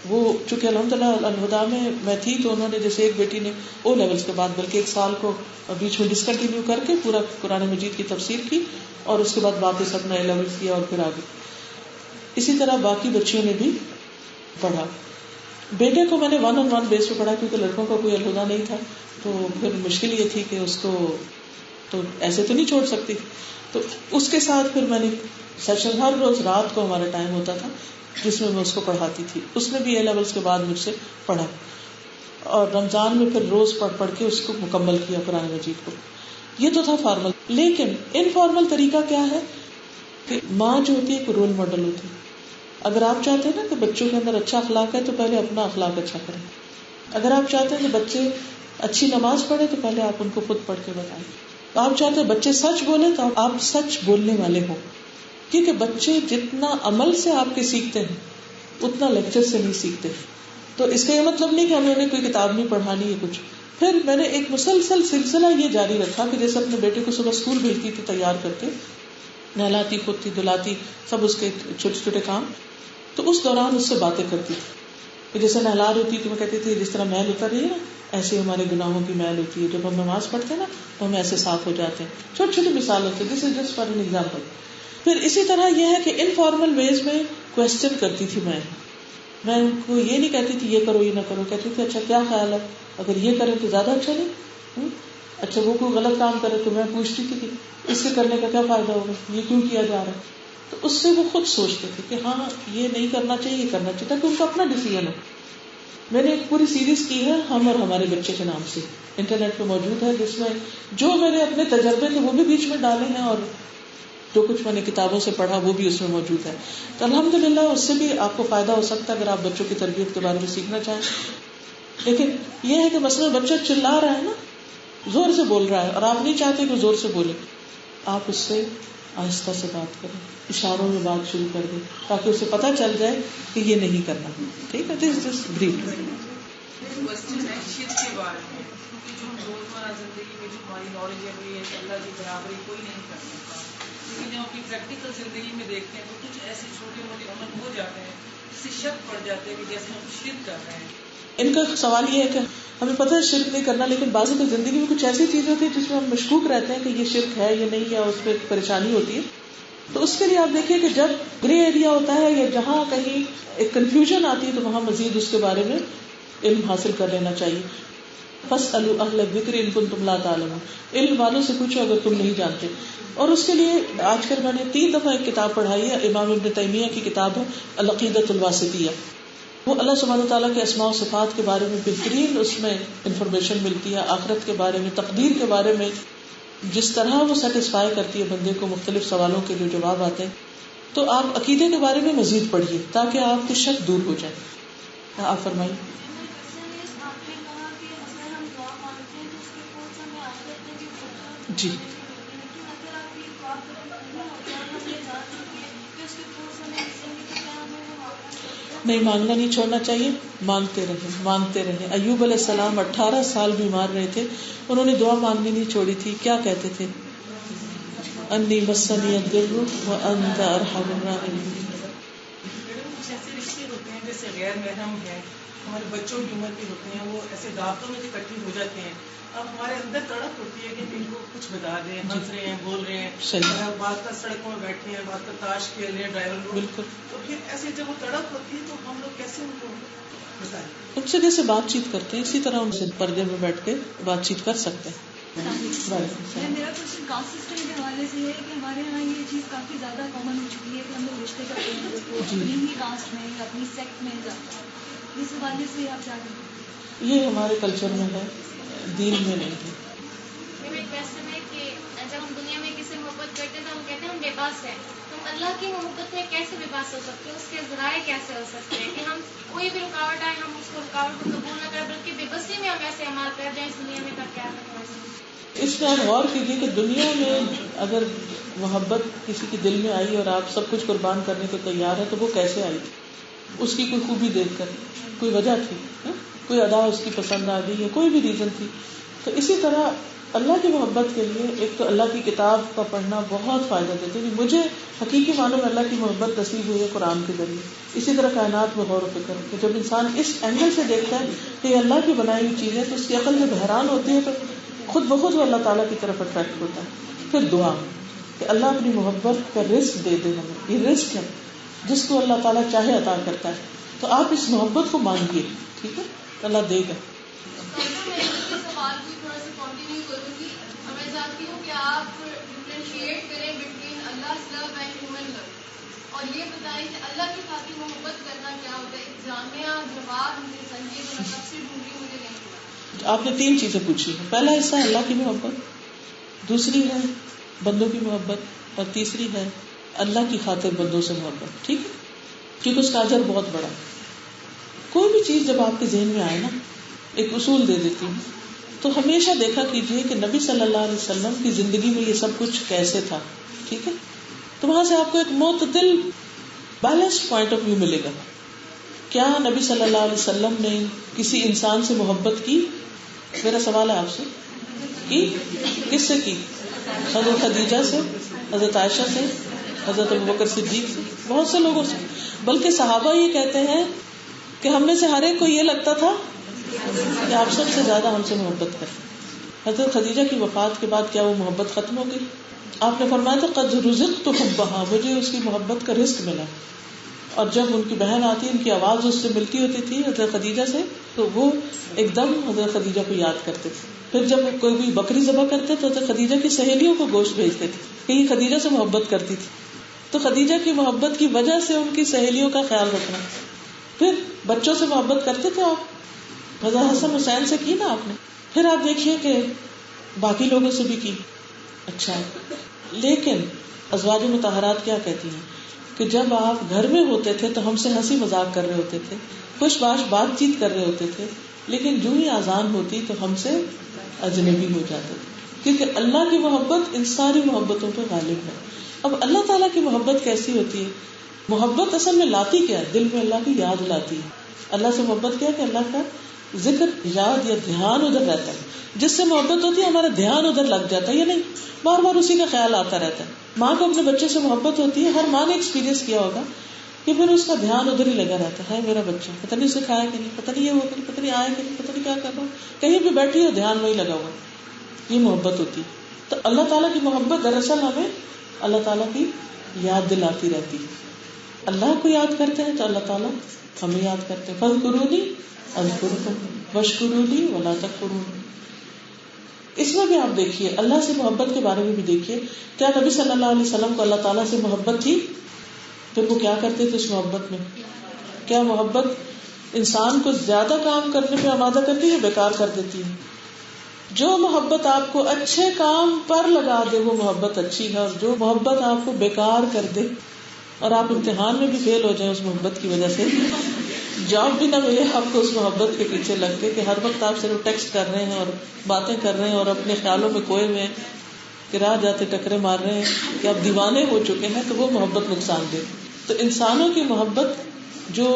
وہ چونکہ الحمدللہ الہدا میں تھی تو انہوں نے جیسے ایک بیٹی نے او لیولز کے بعد بلکہ 1 سال کو بیچ میں ڈسکنٹینیو کر کے پورا قرآن مجید کی تفسیر کی، اور اس کے بعد باقی سب نے لیولز کیا اور پھر آگے. اسی طرح باقی بچیوں نے بھی پڑھا. بیٹے کو میں نے 1 on 1 بیس پہ پڑھا کیونکہ لڑکوں کا کوئی الہدا نہیں تھا، تو پھر مشکل یہ تھی کہ اس کو تو ایسے تو نہیں چھوڑ سکتی. تو اس کے ساتھ پھر میں نے سیشن ہر روز رات کو ہمارا ٹائم ہوتا تھا جس میں اس کو پڑھاتی تھی. اس نے بھی اے لیولز کے بعد مجھ سے پڑھا، اور رمضان میں پھر روز پڑھ کے اس کو مکمل کیا قرآن مجید کو. یہ تو تھا فارمل. لیکن انفارمل طریقہ کیا ہے کہ ماں جو ہوتی ہے ایک رول ماڈل ہوتی ہے. اگر آپ چاہتے ہیں نا کہ بچوں کے اندر اچھا اخلاق ہے تو پہلے اپنا اخلاق اچھا کریں. اگر آپ چاہتے ہیں کہ بچے اچھی نماز پڑھیں تو پہلے آپ ان کو خود پڑھ کے بتائیں. آپ چاہتے ہیں بچے سچ بولیں تو آپ سچ بولنے والے ہوں، کیونکہ بچے جتنا عمل سے آپ کے سیکھتے ہیں اتنا لیکچر سے نہیں سیکھتے. تو اس کا یہ مطلب نہیں کہ ہمیں انہیں کوئی کتاب نہیں پڑھانی ہے کچھ. پھر میں نے ایک مسلسل سلسلہ یہ جاری رکھا کہ جیسے اپنے بیٹے کو صبح اسکول بھیجتی تھی تیار کر کے، نہلاتی پوتی دلاتی سب اس کے چھوٹے چھوٹے کام، تو اس دوران اس سے باتیں کرتی تھی. کہ جیسے نہلا رہی تھی تو میں کہتی تھی جس طرح میل اتر رہی ہے نا ایسے ہمارے گناہوں کی میل ہوتی ہے، جب ہم نماز پڑھتے ہیں نا تو ہم ایسے صاف ہو جاتے ہیں. چھوٹی چھوٹی مثال ہوتی ہے، this is just for an example. پھر اسی طرح یہ ہے کہ انفارمل ویز میں کوشچن کرتی تھی. میں ان کو یہ نہیں کہتی تھی یہ کرو یہ نہ کرو، کہتی تھی اچھا کیا خیال ہے اگر یہ کریں تو زیادہ اچھا نہیں؟ اچھا وہ کوئی غلط کام کرے تو میں پوچھتی تھی کہ اس سے کرنے کا کیا فائدہ ہوگا، یہ کیوں کیا جا رہا ہے. تو اس سے وہ خود سوچتے تھے کہ ہاں یہ نہیں کرنا چاہیے یہ کرنا چاہیے، تاکہ ان کا اپنا ڈیسیژن ہو. میں نے ایک پوری سیریز کی ہے ہم اور ہمارے بچے کے نام سے، انٹرنیٹ پہ موجود ہے، جس میں جو میں نے اپنے تجربے تھے وہ بھی بیچ میں ڈالے ہیں اور جو کچھ میں نے کتابوں سے پڑھا وہ بھی اس میں موجود ہے. تو الحمدللہ اس سے بھی آپ کو فائدہ ہو سکتا ہے اگر آپ بچوں کی تربیت کے بارے میں سیکھنا چاہیں. لیکن یہ ہے کہ مثلا بچہ چلا رہا ہے نا، زور سے بول رہا ہے اور آپ نہیں چاہتے کہ زور سے بولے، آپ اس سے آہستہ سے بات کریں، اشاروں میں بات شروع کر دیں تاکہ اسے پتہ چل جائے کہ یہ نہیں کرنا. ٹھیک ہے، دس جسٹ بریف. کوشچن ہے شرک کے بارے میں، کیونکہ جو ہم روزمرہ زندگی میں جو ہماری نالج ہے وہ یہ ہے کہ اللہ کی برابری کوئی نہیں کر سکتا، لیکن جب اپنی پریکٹیکل زندگی میں دیکھتے ہیں تو کچھ ایسے چھوٹے موٹے عمل ہو جاتے ہیں جس سے شک پڑ جاتے ہیں کہ جیسے ہم شرک کر رہے ہیں. ان کا سوال یہ ہے کہ ہمیں پتہ ہے شرک نہیں کرنا، لیکن بعض اوقات زندگی میں کچھ ایسی چیزیں ہوتی ہیں جس میں ہم مشکوک رہتے ہیں کہ یہ شرک ہے یا نہیں، یا اس پہ پریشانی ہوتی ہے. تو اس کے لیے آپ دیکھیے کہ جب گرے ایریا ہوتا ہے یا جہاں کہیں ایک کنفیوژن آتی ہے تو وہاں مزید اس کے بارے میں علم حاصل کر لینا چاہیے. فاسألوا اہل الذکر ان کنتم لا تعلمون، علم والوں سے پوچھو اگر تم نہیں جانتے. اور اس کے لیے آج کل میں نے 3 دفعہ ایک کتاب پڑھائی ہے، امام ابن تیمیہ کی کتاب ہے العقیدۃ الواسطیہ. وہ اللہ سبحانہ وتعالیٰ کے اسماء و صفات کے بارے میں بہترین اس میں انفارمیشن ملتی ہے، آخرت کے بارے میں، تقدیر کے بارے میں، جس طرح وہ سیٹسفائی کرتی ہے بندے کو مختلف سوالوں کے جو جواب آتے ہیں. تو آپ عقیدے کے بارے میں مزید پڑھیے تاکہ آپ کے شک دور ہو جائے. آپ فرمائیے. جی نہیں، مانگنا نہیں چھوڑنا چاہیے، مانگتے رہیں. ایوب علیہ السلام 18 سال بیمار رہے تھے، انہوں نے دعا مانگنی نہیں چھوڑی تھی. کیا کہتے تھے؟ انی مسنی الضر وانت ارحم الراحمین. کچھ ایسے رشتے ہوتے ہیں جیسے غیر محرم ہے، ہمارے بچوں کی عمر کے ہوتے ہیں، وہ ایسے دعوتوں میں اکٹھے ہو جاتے ہیں. اب ہمارے اندر تڑپ ہوتی ہے کہ ان کو کچھ بتا دیں، ہنس رہے ہیں، بول رہے ہیں، بات کا سڑکوں میں بیٹھے ہیں، بات کا تاش کھیل رہے ہیں ڈرائیور لوگ. بالکل. تو پھر ایسے جب وہ تڑپ ہوتی ہے تو ہم لوگ کیسے ان کو بتائیں؟ ان سے جیسے بات چیت کرتے ہیں اسی طرح ان سے پردے میں بیٹھ کے بات چیت کر سکتے ہیں. میرا کوشچن کاسٹ سسٹم کے حوالے سے ہے کہ ہمارے یہاں یہ چیز کافی زیادہ کامن ہو چکی ہے کہ ہم لوگ رشتے کرتے ہیں لوگوں کو اپنی ہی کاسٹ میں یا اپنی سیکٹ میں جاتے ہیں. اس حوالے سے آپ کیا کہیں گے؟ یہ ہمارے کلچر میں ہے، دین میں نہیں ہے. ایک کوشچن ہے کہ جب ہم دنیا میں کسی محبت کرتے ہیں تو ہم کہتے ہیں ہم بے بس ہیں، تو ہم اللہ کی محبت میں کیسے بے بس ہو سکتے ہیں؟ اس کے ذرائع کیسے ہو سکتے ہیں کہ ہم کوئی بھی رکاوٹ آئے ہم اس کو رکاوٹ کو قبول نہ کریں بلکہ بے بسی میں ہم ایسے عمل کر جائیں اس دنیا میں کا کیا ہے؟ اس میں آپ غور کیجیے کہ دنیا میں اگر محبت کسی کے دل میں آئی اور آپ سب کچھ قربان کرنے کو تیار ہے تو وہ کیسے آئی؟ اس کی کوئی خوبی دیکھ کر، کوئی وجہ تھی، کوئی ادا اس کی پسند آ گئی یا کوئی بھی ریزن تھی. تو اسی طرح اللہ کی محبت کے لیے ایک تو اللہ کی کتاب کا پڑھنا بہت فائدہ دیتے ہیں. مجھے حقیقی معنوں میں اللہ کی محبت نصیب ہوئی ہے قرآن کے ذریعے. اسی طرح کائنات میں غور و فکر کہ جب انسان اس اینگل سے دیکھتا ہے کہ یہ اللہ کی بنائی ہوئی چیزیں تو اس کی عقل جب حیران ہوتی ہے تو خود بخود وہ اللہ تعالیٰ کی طرف اٹریکٹ ہوتا ہے. پھر دعا کہ اللہ اپنی محبت کا رزق دے دے ہمیں. یہ رزق ہے جس کو اللہ تعالیٰ چاہے عطا کرتا ہے. تو آپ اس محبت کو مانگیے, ٹھیک ہے, اللہ دے گا. سوال بھی تھوڑا سا کنٹینیو کروں گی. میں چاہتی ہوں کہ آپ ڈفرینشیٹ کریں between Allah love and human love, اور یہ بتائیں کہ اللہ کی خاطر محبت کرنا کیا ہوتا ہے. ایک جامعہ جواب مجھے چاہیے جو میں کب سے ڈھونڈ رہی ہوں, مجھے نہیں ملا. آپ نے 3 چیزیں پوچھی ہیں. پہلا حصہ ہے اللہ کی محبت, دوسری ہے بندوں کی محبت, اور تیسری ہے اللہ کی خاطر بندوں سے محبت. ٹھیک ہے, کیونکہ اس کا اجر بہت بڑا. کوئی بھی چیز جب آپ کے ذہن میں آئے نا, ایک اصول دے دیتی ہوں, تو ہمیشہ دیکھا کیجیے کہ نبی صلی اللہ علیہ وسلم کی زندگی میں یہ سب کچھ کیسے تھا. ٹھیک ہے, تو وہاں سے آپ کو ایک معتدل بیلنس پوائنٹ آف ویو ملے گا. کیا نبی صلی اللہ علیہ وسلم نے کسی انسان سے محبت کی؟ میرا سوال ہے آپ سے, کی کس سے کی؟ حضرت خدیجہ سے, حضرت عائشہ سے, حضرت ابوبکر صدیق سے, بہت سے لوگوں سے. بلکہ صحابہ یہ کہتے ہیں کہ ہم میں سے ہر ایک کو یہ لگتا تھا کہ آپ سب سے زیادہ ہم سے محبت کریں. حضرت خدیجہ کی وفات کے بعد کیا وہ محبت ختم ہو گئی؟ آپ نے فرمایا تھا قد رزقت حبها, مجھے اس کی محبت کا رزق ملا. اور جب ان کی بہن آتی, ان کی آواز اس سے ملتی ہوتی تھی حضرت خدیجہ سے, تو وہ ایک دم حضرت خدیجہ کو یاد کرتے تھے. پھر جب کوئی بھی بکری ذبح کرتے تو حضرت خدیجہ کی سہیلیوں کو گوشت بھیجتے تھے کہ یہ خدیجہ سے محبت کرتی تھی. تو خدیجہ کی محبت کی وجہ سے ان کی سہیلیوں کا خیال رکھنا. پھر بچوں سے محبت کرتے تھے آپ, حضرت حسن حسین سے کی نا آپ نے. پھر آپ دیکھیے کہ باقی لوگوں سے بھی کی. اچھا, لیکن ازواج مطہرات کیا کہتی ہیں کہ جب آپ گھر میں ہوتے تھے تو ہم سے ہنسی مذاق کر رہے ہوتے تھے, خوش باش بات چیت کر رہے ہوتے تھے, لیکن جو ہی اذان ہوتی تو ہم سے اجنبی ہو جاتے تھے, کیونکہ اللہ کی محبت ان ساری محبتوں پہ غالب ہے. اب اللہ تعالیٰ کی محبت کیسی ہوتی ہے؟ محبت اصل میں لاتی کیا ہے؟ دل میں اللہ کی یاد لاتی ہے. اللہ سے محبت کیا ہے کہ اللہ کا ذکر, یاد یا دھیان ادھر رہتا ہے. جس سے محبت ہوتی ہے ہمارا دھیان ادھر لگ جاتا ہے, یا نہیں, بار بار اسی کا خیال آتا رہتا ہے. ماں کو اپنے بچے سے محبت ہوتی ہے, ہر ماں نے ایکسپیرینس کیا ہوگا کہ پھر اس کا دھیان ادھر ہی لگا رہتا ہے میرا بچہ, پتہ نہیں اسے کھایا کہ نہیں, پتہ نہیں یہ ہوا کہ نہیں, پتہ نہیں آیا کہ نہیں, پتہ نہیں کیا کر رہا, کہیں بھی بیٹھی ہو دھیان وہی لگا ہوا. یہ محبت ہوتی ہے. تو اللہ تعالیٰ کی محبت دراصل ہمیں اللہ تعالیٰ کی یاد دلاتی رہتی ہے. اللہ کو یاد کرتے ہیں تو اللہ تعالیٰ ہمیں یاد کرتے ہیں. فاذکرونی اذکرکم واشکرونی ولا تکفرون. اس میں بھی آپ دیکھیے, اللہ سے محبت کے بارے میں بھی دیکھیے. کیا نبی صلی اللہ علیہ وسلم کو اللہ تعالیٰ سے محبت تھی؟ پھر وہ کیا کرتے تھے اس محبت میں؟ کیا محبت انسان کو زیادہ کام کرنے پہ آمادہ کرتی ہے, بیکار کر دیتی ہے؟ جو محبت آپ کو اچھے کام پر لگا دے وہ محبت اچھی ہے, اور جو محبت آپ کو بیکار کر دے اور آپ امتحان میں بھی فیل ہو جائیں اس محبت کی وجہ سے, جاب بھی نہ ملے آپ کو اس محبت کے پیچھے لگ کے کہ ہر وقت آپ صرف ٹیکسٹ کر رہے ہیں اور باتیں کر رہے ہیں اور اپنے خیالوں میں کھوئے ہوئے ہیں کہ راہ جاتے ٹکرے مار رہے ہیں کہ آپ دیوانے ہو چکے ہیں, تو وہ محبت نقصان دے. تو انسانوں کی محبت جو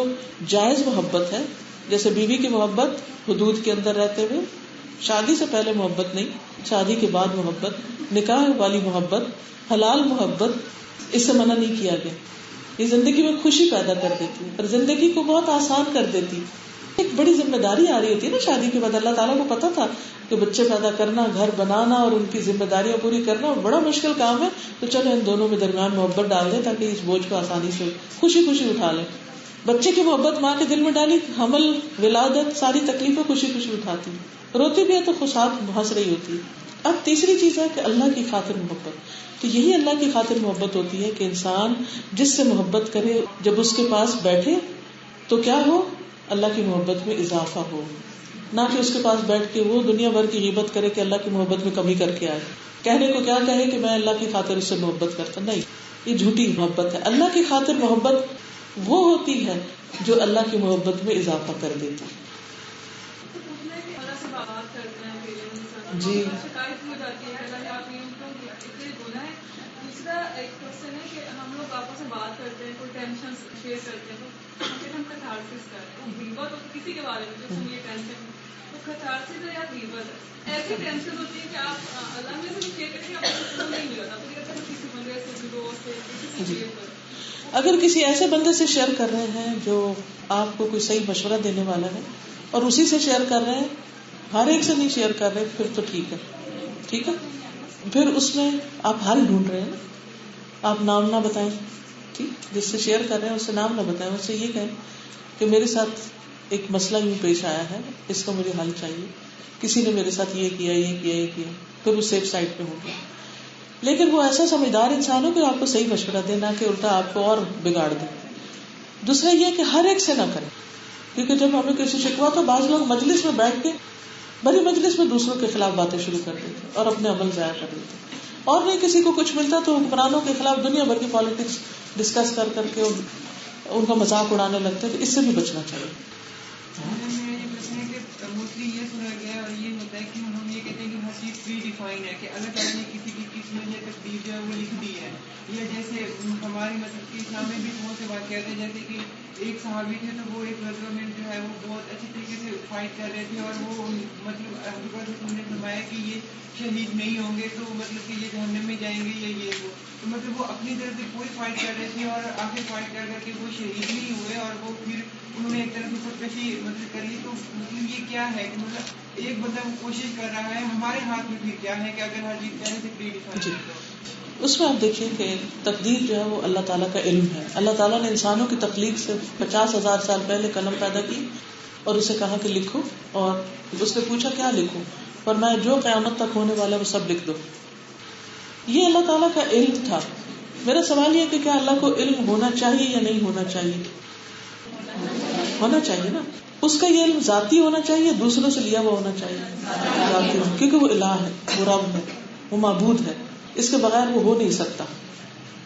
جائز محبت ہے, جیسے بیوی کی محبت حدود کے اندر رہتے ہوئے, شادی سے پہلے محبت نہیں, شادی کے بعد محبت, نکاح والی محبت, حلال محبت, اس سے منع نہیں کیا گیا. یہ زندگی میں خوشی پیدا کر دیتی ہے اور زندگی کو بہت آسان کر دیتی ہے. ایک بڑی ذمہ داری آ رہی ہوتی ہے نا شادی کے بعد. اللہ تعالیٰ کو پتا تھا کہ بچے پیدا کرنا, گھر بنانا اور ان کی ذمہ داریاں پوری کرنا بڑا مشکل کام ہے, تو چلو ان دونوں میں درمیان محبت ڈال دیں تاکہ اس بوجھ کو آسانی سے خوشی خوشی اٹھا لیں. بچے کی محبت ماں کے دل میں ڈالی, حمل, ولادت, ساری تکلیفیں خوشی خوشی اٹھاتی, روتی بھی ہے تو خوشحال ہنس رہی ہوتی ہے. اب تیسری چیز ہے کہ اللہ کی خاطر محبت. تو یہی اللہ کی خاطر محبت ہوتی ہے کہ انسان جس سے محبت کرے, جب اس کے پاس بیٹھے تو کیا ہو, اللہ کی محبت میں اضافہ ہو, نہ کہ اس کے پاس بیٹھ کے وہ دنیا بھر کی غیبت کرے کہ اللہ کی محبت میں کمی کر کے آئے. کہنے کو کیا کہے کہ میں اللہ کی خاطر اس سے محبت کرتا, نہیں, یہ جھوٹی محبت ہے. اللہ کی خاطر محبت وہ ہوتی ہے جو اللہ کی محبت میں اضافہ کر دیتی ہے. جی شکایت ہو جاتی ہے کہ آپ اتنے گناہ ہے. دوسرا ایک کوشچن ہے کہ ہم لوگ آپس میں بات کرتے ہیں, کوئی ٹینشن شیئر کرتے ہیں, تو پھر ہم کتھارسس کرتے ہیں, وہ غیبت کسی کے بارے میں جو یہ ٹینشن تو خطار سے تو یاد ریورس ہے، ایسی ٹینشن ہوتی ہے کہ آپ اللہ میں سے شیئر کریں آپ کو نہیں ملا تھا کسی بندے سے دوست سے کسی سے شیئر کریں. اگر کسی ایسے بندے سے شیئر کر رہے ہیں جو آپ کو کوئی صحیح مشورہ دینے والا ہے اور اسی سے شیئر کر رہے ہیں, ہر ایک سے نہیں شیئر کر رہے, پھر تو ٹھیک ہے, ٹھیک ہے. پھر اس میں آپ حل ڈھونڈ رہے ہیں نا, آپ نام نہ بتائیں, ٹھیک, جس سے شیئر کر رہے ہیں اس سے نام نہ بتائیں, اس سے یہ کہیں کہ میرے ساتھ ایک مسئلہ یوں پیش آیا ہے, اس کا مجھے حل چاہیے, کسی نے میرے ساتھ یہ کیا یہ کیا یہ کیا, پھر وہ سیف سائڈ پہ ہوگا. لیکن وہ ایسا سمجھدار انسان ہو کہ آپ کو صحیح مشورہ دے, نہ کہ الٹا آپ کو اور بگاڑ دے. دوسرا یہ کہ ہر ایک سے نہ کریں, کیونکہ جب ہمیں کسی شکوا تو بعض لوگ مجلس میں بیٹھ کے بڑی مجلس میں دوسروں کے خلاف باتیں شروع کر دیتے اور اپنے عمل ضائع کر دیتے, اور نہیں کسی کو کچھ ملتا تو حکمرانوں کے خلاف دنیا بھر کی پالیٹکس ڈسکس کر کر کے ان کا مذاق اڑانے لگتے ہیں. تو اس سے بھی بچنا چاہیے. موسٹلی یہ سنا گیا ہے اور یہ ہوتا ہے کہ ہم یہ کہتے ہیں کہ ہر چیز پری ڈیفائن ہے, کہ اللہ تعالیٰ نے کسی کی کس میں یہ تقدیر جو ہے وہ لکھ دی ہے. یا جیسے ہمارے مطلب کہ اسلام میں بھی بہت سے واقعات ہیں, جیسے کہ ایک صحابی تھے تو وہ ایک غزوہ میں جو ہے وہ بہت اچھی طریقے سے فائٹ کر رہے تھے, اور وہ مطلب حضرت نے فرمایا کہ یہ شہید نہیں ہوں گے تو مطلب کہ یہ جہنم میں جائیں گے یا یہ وہ, تو مطلب وہ اپنی طرف سے پوری فائٹ کر رہے تھے اور آخر فائٹ کر کر کے وہ شہید نہیں ہوئے, اور وہ پھر انہوں نے ایک طرف سے خودکشی مطلب کری. تو مطلب یہ کیا ہے کہ مطلب ایک بندہ وہ کوشش کر رہا ہے, ہمارے ہاتھ میں پھر کیا ہے کہ اگر ہر چیز پہلے سے پری ڈیفائن ہے. اس میں آپ دیکھیں کہ تقدیر جو ہے وہ اللہ تعالیٰ کا علم ہے. اللہ تعالیٰ نے انسانوں کی تخلیق سے 50,000 سال پہلے قلم پیدا کی اور اسے کہا کہ لکھو, اور اس نے پوچھا کیا لکھوں, اور میں جو قیامت تک ہونے والا ہے وہ سب لکھ دو. یہ اللہ تعالیٰ کا علم تھا. میرا سوال یہ کہ کیا اللہ کو علم ہونا چاہیے یا نہیں ہونا چاہیے؟ ہونا چاہیے نا. اس کا یہ علم ذاتی ہونا چاہیے, دوسروں سے لیا ہوا ہونا چاہیے ذاتی, کیونکہ وہ الہ ہے, وہ رب ہے, وہ معبود ہے, اس کے بغیر وہ ہو نہیں سکتا.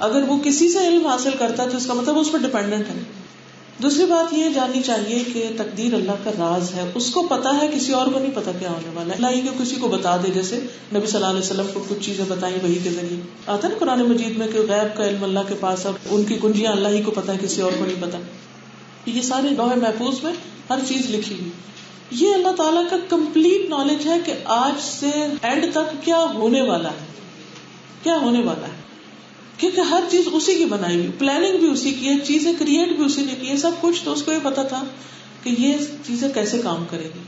اگر وہ کسی سے علم حاصل کرتا ہے تو اس کا مطلب اس پر ڈیپینڈنٹ ہے. دوسری بات یہ جاننی چاہیے کہ تقدیر اللہ کا راز ہے, اس کو پتا ہے, کسی اور کو نہیں پتا کیا ہونے والا ہے. اللہ ہی کہ کسی کو بتا دے, جیسے نبی صلی اللہ علیہ وسلم کو کچھ چیزیں بتائیں وحی کے ذریعے. آتا ہے نا قرآن مجید میں کہ غیب کا علم اللہ کے پاس ہے, ان کی کنجیاں اللہ ہی کو پتا ہے, کسی اور کو نہیں پتا. یہ سارے لوح محفوظ میں ہر چیز لکھی ہوئی. یہ اللہ تعالیٰ کا کمپلیٹ نالج ہے کہ آج سے اینڈ تک کیا ہونے والا ہے, کیا ہونے والا ہے, کیونکہ ہر چیز اسی کی بنائی ہوئی, پلاننگ بھی اسی کی ہے, چیزیں کریٹ بھی اسی نے کی ہے, سب کچھ. تو اس کو یہ پتا تھا کہ یہ چیزیں کیسے کام کرے گی,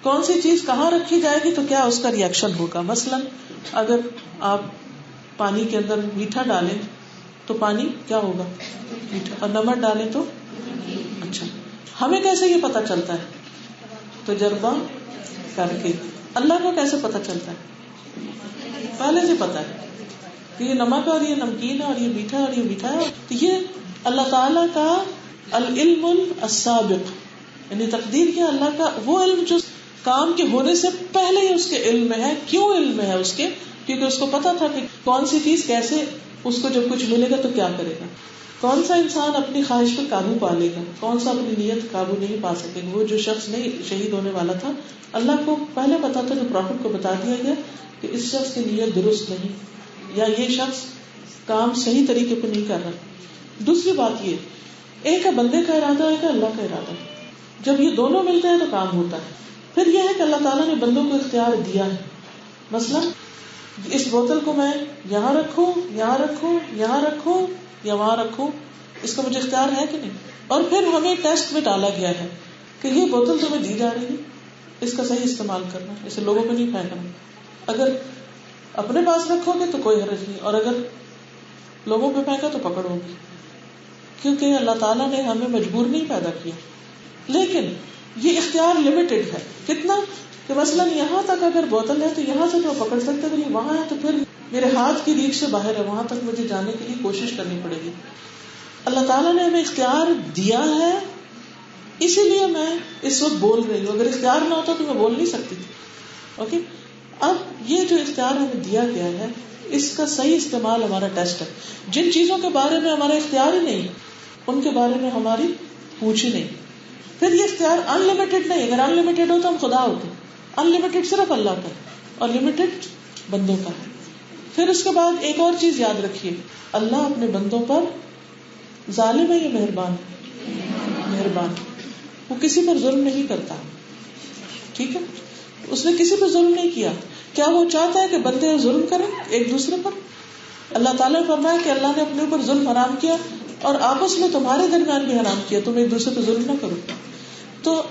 کون سی چیز کہاں رکھی جائے گی تو کیا اس کا ریئیکشن ہوگا. مثلا اگر آپ پانی کے اندر میٹھا ڈالیں تو پانی کیا ہوگا, میٹھا, اور نمک ڈالیں تو اچھا. ہمیں کیسے یہ پتا چلتا ہے؟ تجربہ کر کے. اللہ کو کیسے پتا چلتا ہے؟ پہلے سے پتا ہے کہ یہ نمک اور یہ نمکین ہے اور یہ میٹھا اور یہ میٹھا ہے. تو یہ اللہ تعالیٰ کا العلم السابق, یعنی تقدیر کیا اللہ کا وہ علم جو کام کے ہونے سے پہلے ہی اس کے علم میں ہے. کیوں علم میں ہے اس کے؟ کیونکہ اس کو پتا تھا کہ کون سی چیز کیسے, اس کو جب کچھ ملے گا تو کیا کرے گا, کون سا انسان اپنی خواہش پہ قابو پا لے گا, کون سا اپنی نیت قابو نہیں پا سکے گا. وہ جو شخص نہیں شہید ہونے والا تھا, اللہ کو پہلے پتا تھا, جو پروفٹ کو بتا دیا گیا کہ اس شخص کی نیت درست نہیں, یا یہ شخص کام صحیح طریقے پہ نہیں کر رہا. دوسری بات یہ ایک ہے بندے کا ارادہ, ایک ہے اللہ کا ارادہ. جب یہ دونوں ملتے ہیں تو کام ہوتا ہے. پھر یہ ہے کہ اللہ تعالیٰ نے بندوں کو اختیار دیا ہے. مثلا اس بوتل کو میں یہاں رکھوں, یہاں رکھوں, یہاں رکھوں یا وہاں رکھوں, اس کا مجھے اختیار ہے کہ نہیں. اور پھر ہمیں ٹیسٹ میں ڈالا گیا ہے کہ یہ بوتل تمہیں دی جا رہی ہے, اس کا صحیح استعمال کرنا, اسے لوگوں پہ نہیں پھینکنا. اگر اپنے پاس رکھو گے تو کوئی حرج نہیں, اور اگر لوگوں پہ پھینکا تو پکڑ ہوگی, کیونکہ اللہ تعالیٰ نے ہمیں مجبور نہیں پیدا کیا. لیکن یہ اختیار لمیٹڈ ہے. کتنا کہ مثلاً یہاں تک اگر بوتل ہے تو یہاں سے تو پکڑ سکتے, اگر وہاں ہے تو پھر میرے ہاتھ کی ریچھ سے باہر ہے, وہاں تک مجھے جانے کے لیے کوشش کرنی پڑے گی. اللہ تعالیٰ نے ہمیں اختیار دیا ہے, اسی لیے میں اس وقت بول رہی ہوں. اگر اختیار نہ ہوتا تو میں بول نہیں سکتی تھی. اوکے, اب یہ جو اختیار ہمیں دیا گیا ہے, اس کا صحیح استعمال ہمارا ٹیسٹ ہے. جن چیزوں کے بارے میں ہمارا اختیار ہی نہیں, ان کے بارے میں ہماری پوچھ ہی نہیں. پھر یہ اختیار ان لمیٹڈ نہیں. اگر ان لمیٹڈ ہو تو ہم خدا ہوتے. ان لمیٹڈ صرف اللہ کا اور لمیٹڈ بندوں کا ہے. پھر اس کے بعد ایک اور چیز یاد رکھیے, اللہ اپنے بندوں پر ظالم ہے یا مہربان؟ مہربان. وہ کسی پر ظلم نہیں کرتا. ٹھیک ہے, اس نے کسی پہ ظلم نہیں کیا. کیا وہ چاہتا ہے کہ بندے ظلم کریں ایک دوسرے پر؟ اللہ تعالیٰ نے فرمایا کہ اللہ نے اپنے اوپر ظلم حرام کیا اور آپس میں تمہارے درمیان بھی حرام کیا, تم ایک دوسرے پہ ظلم نہ کرو. تو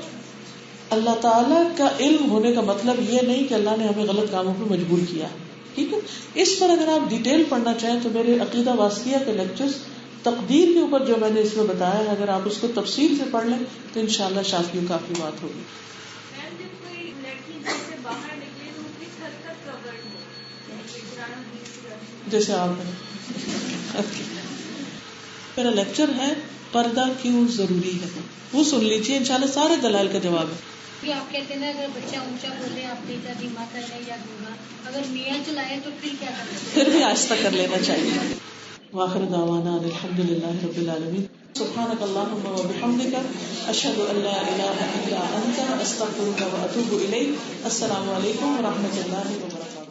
اللہ تعالیٰ کا علم ہونے کا مطلب یہ نہیں کہ اللہ نے ہمیں غلط کاموں پہ مجبور کیا. ٹھیک ہے, اس پر اگر آپ ڈیٹیل پڑھنا چاہیں تو میرے عقیدہ واسطیہ کے لیکچرز تقدیر کے اوپر جو میں نے اس میں بتایا ہے, اگر آپ اس کو تفصیل سے پڑھ لیں تو انشاءاللہ شافی و کافی بات ہوگی. جیسے آپ میرا لیکچر ہے پردہ کیوں ضروری ہے, وہ سن لیجیے, انشاءاللہ سارے دلائل کا جواب ہے. آپ کہتے ہیں نا اگر بچہ اونچا بولے آپ بیٹا دھیما کر لیں یا دھیما, اگر میاں چلائے تو پھر کیا کرنا چاہیے؟ پھر بھی آہستہ کر لینا چاہیے. وآخر دعوانا الحمدللہ رب العالمین. سبحانک اللہم و بحمدک اشہد ان لا الہ الا انت استغفرک و اتوب الیک. السلام علیکم و رحمۃ اللہ وبرکاتہ.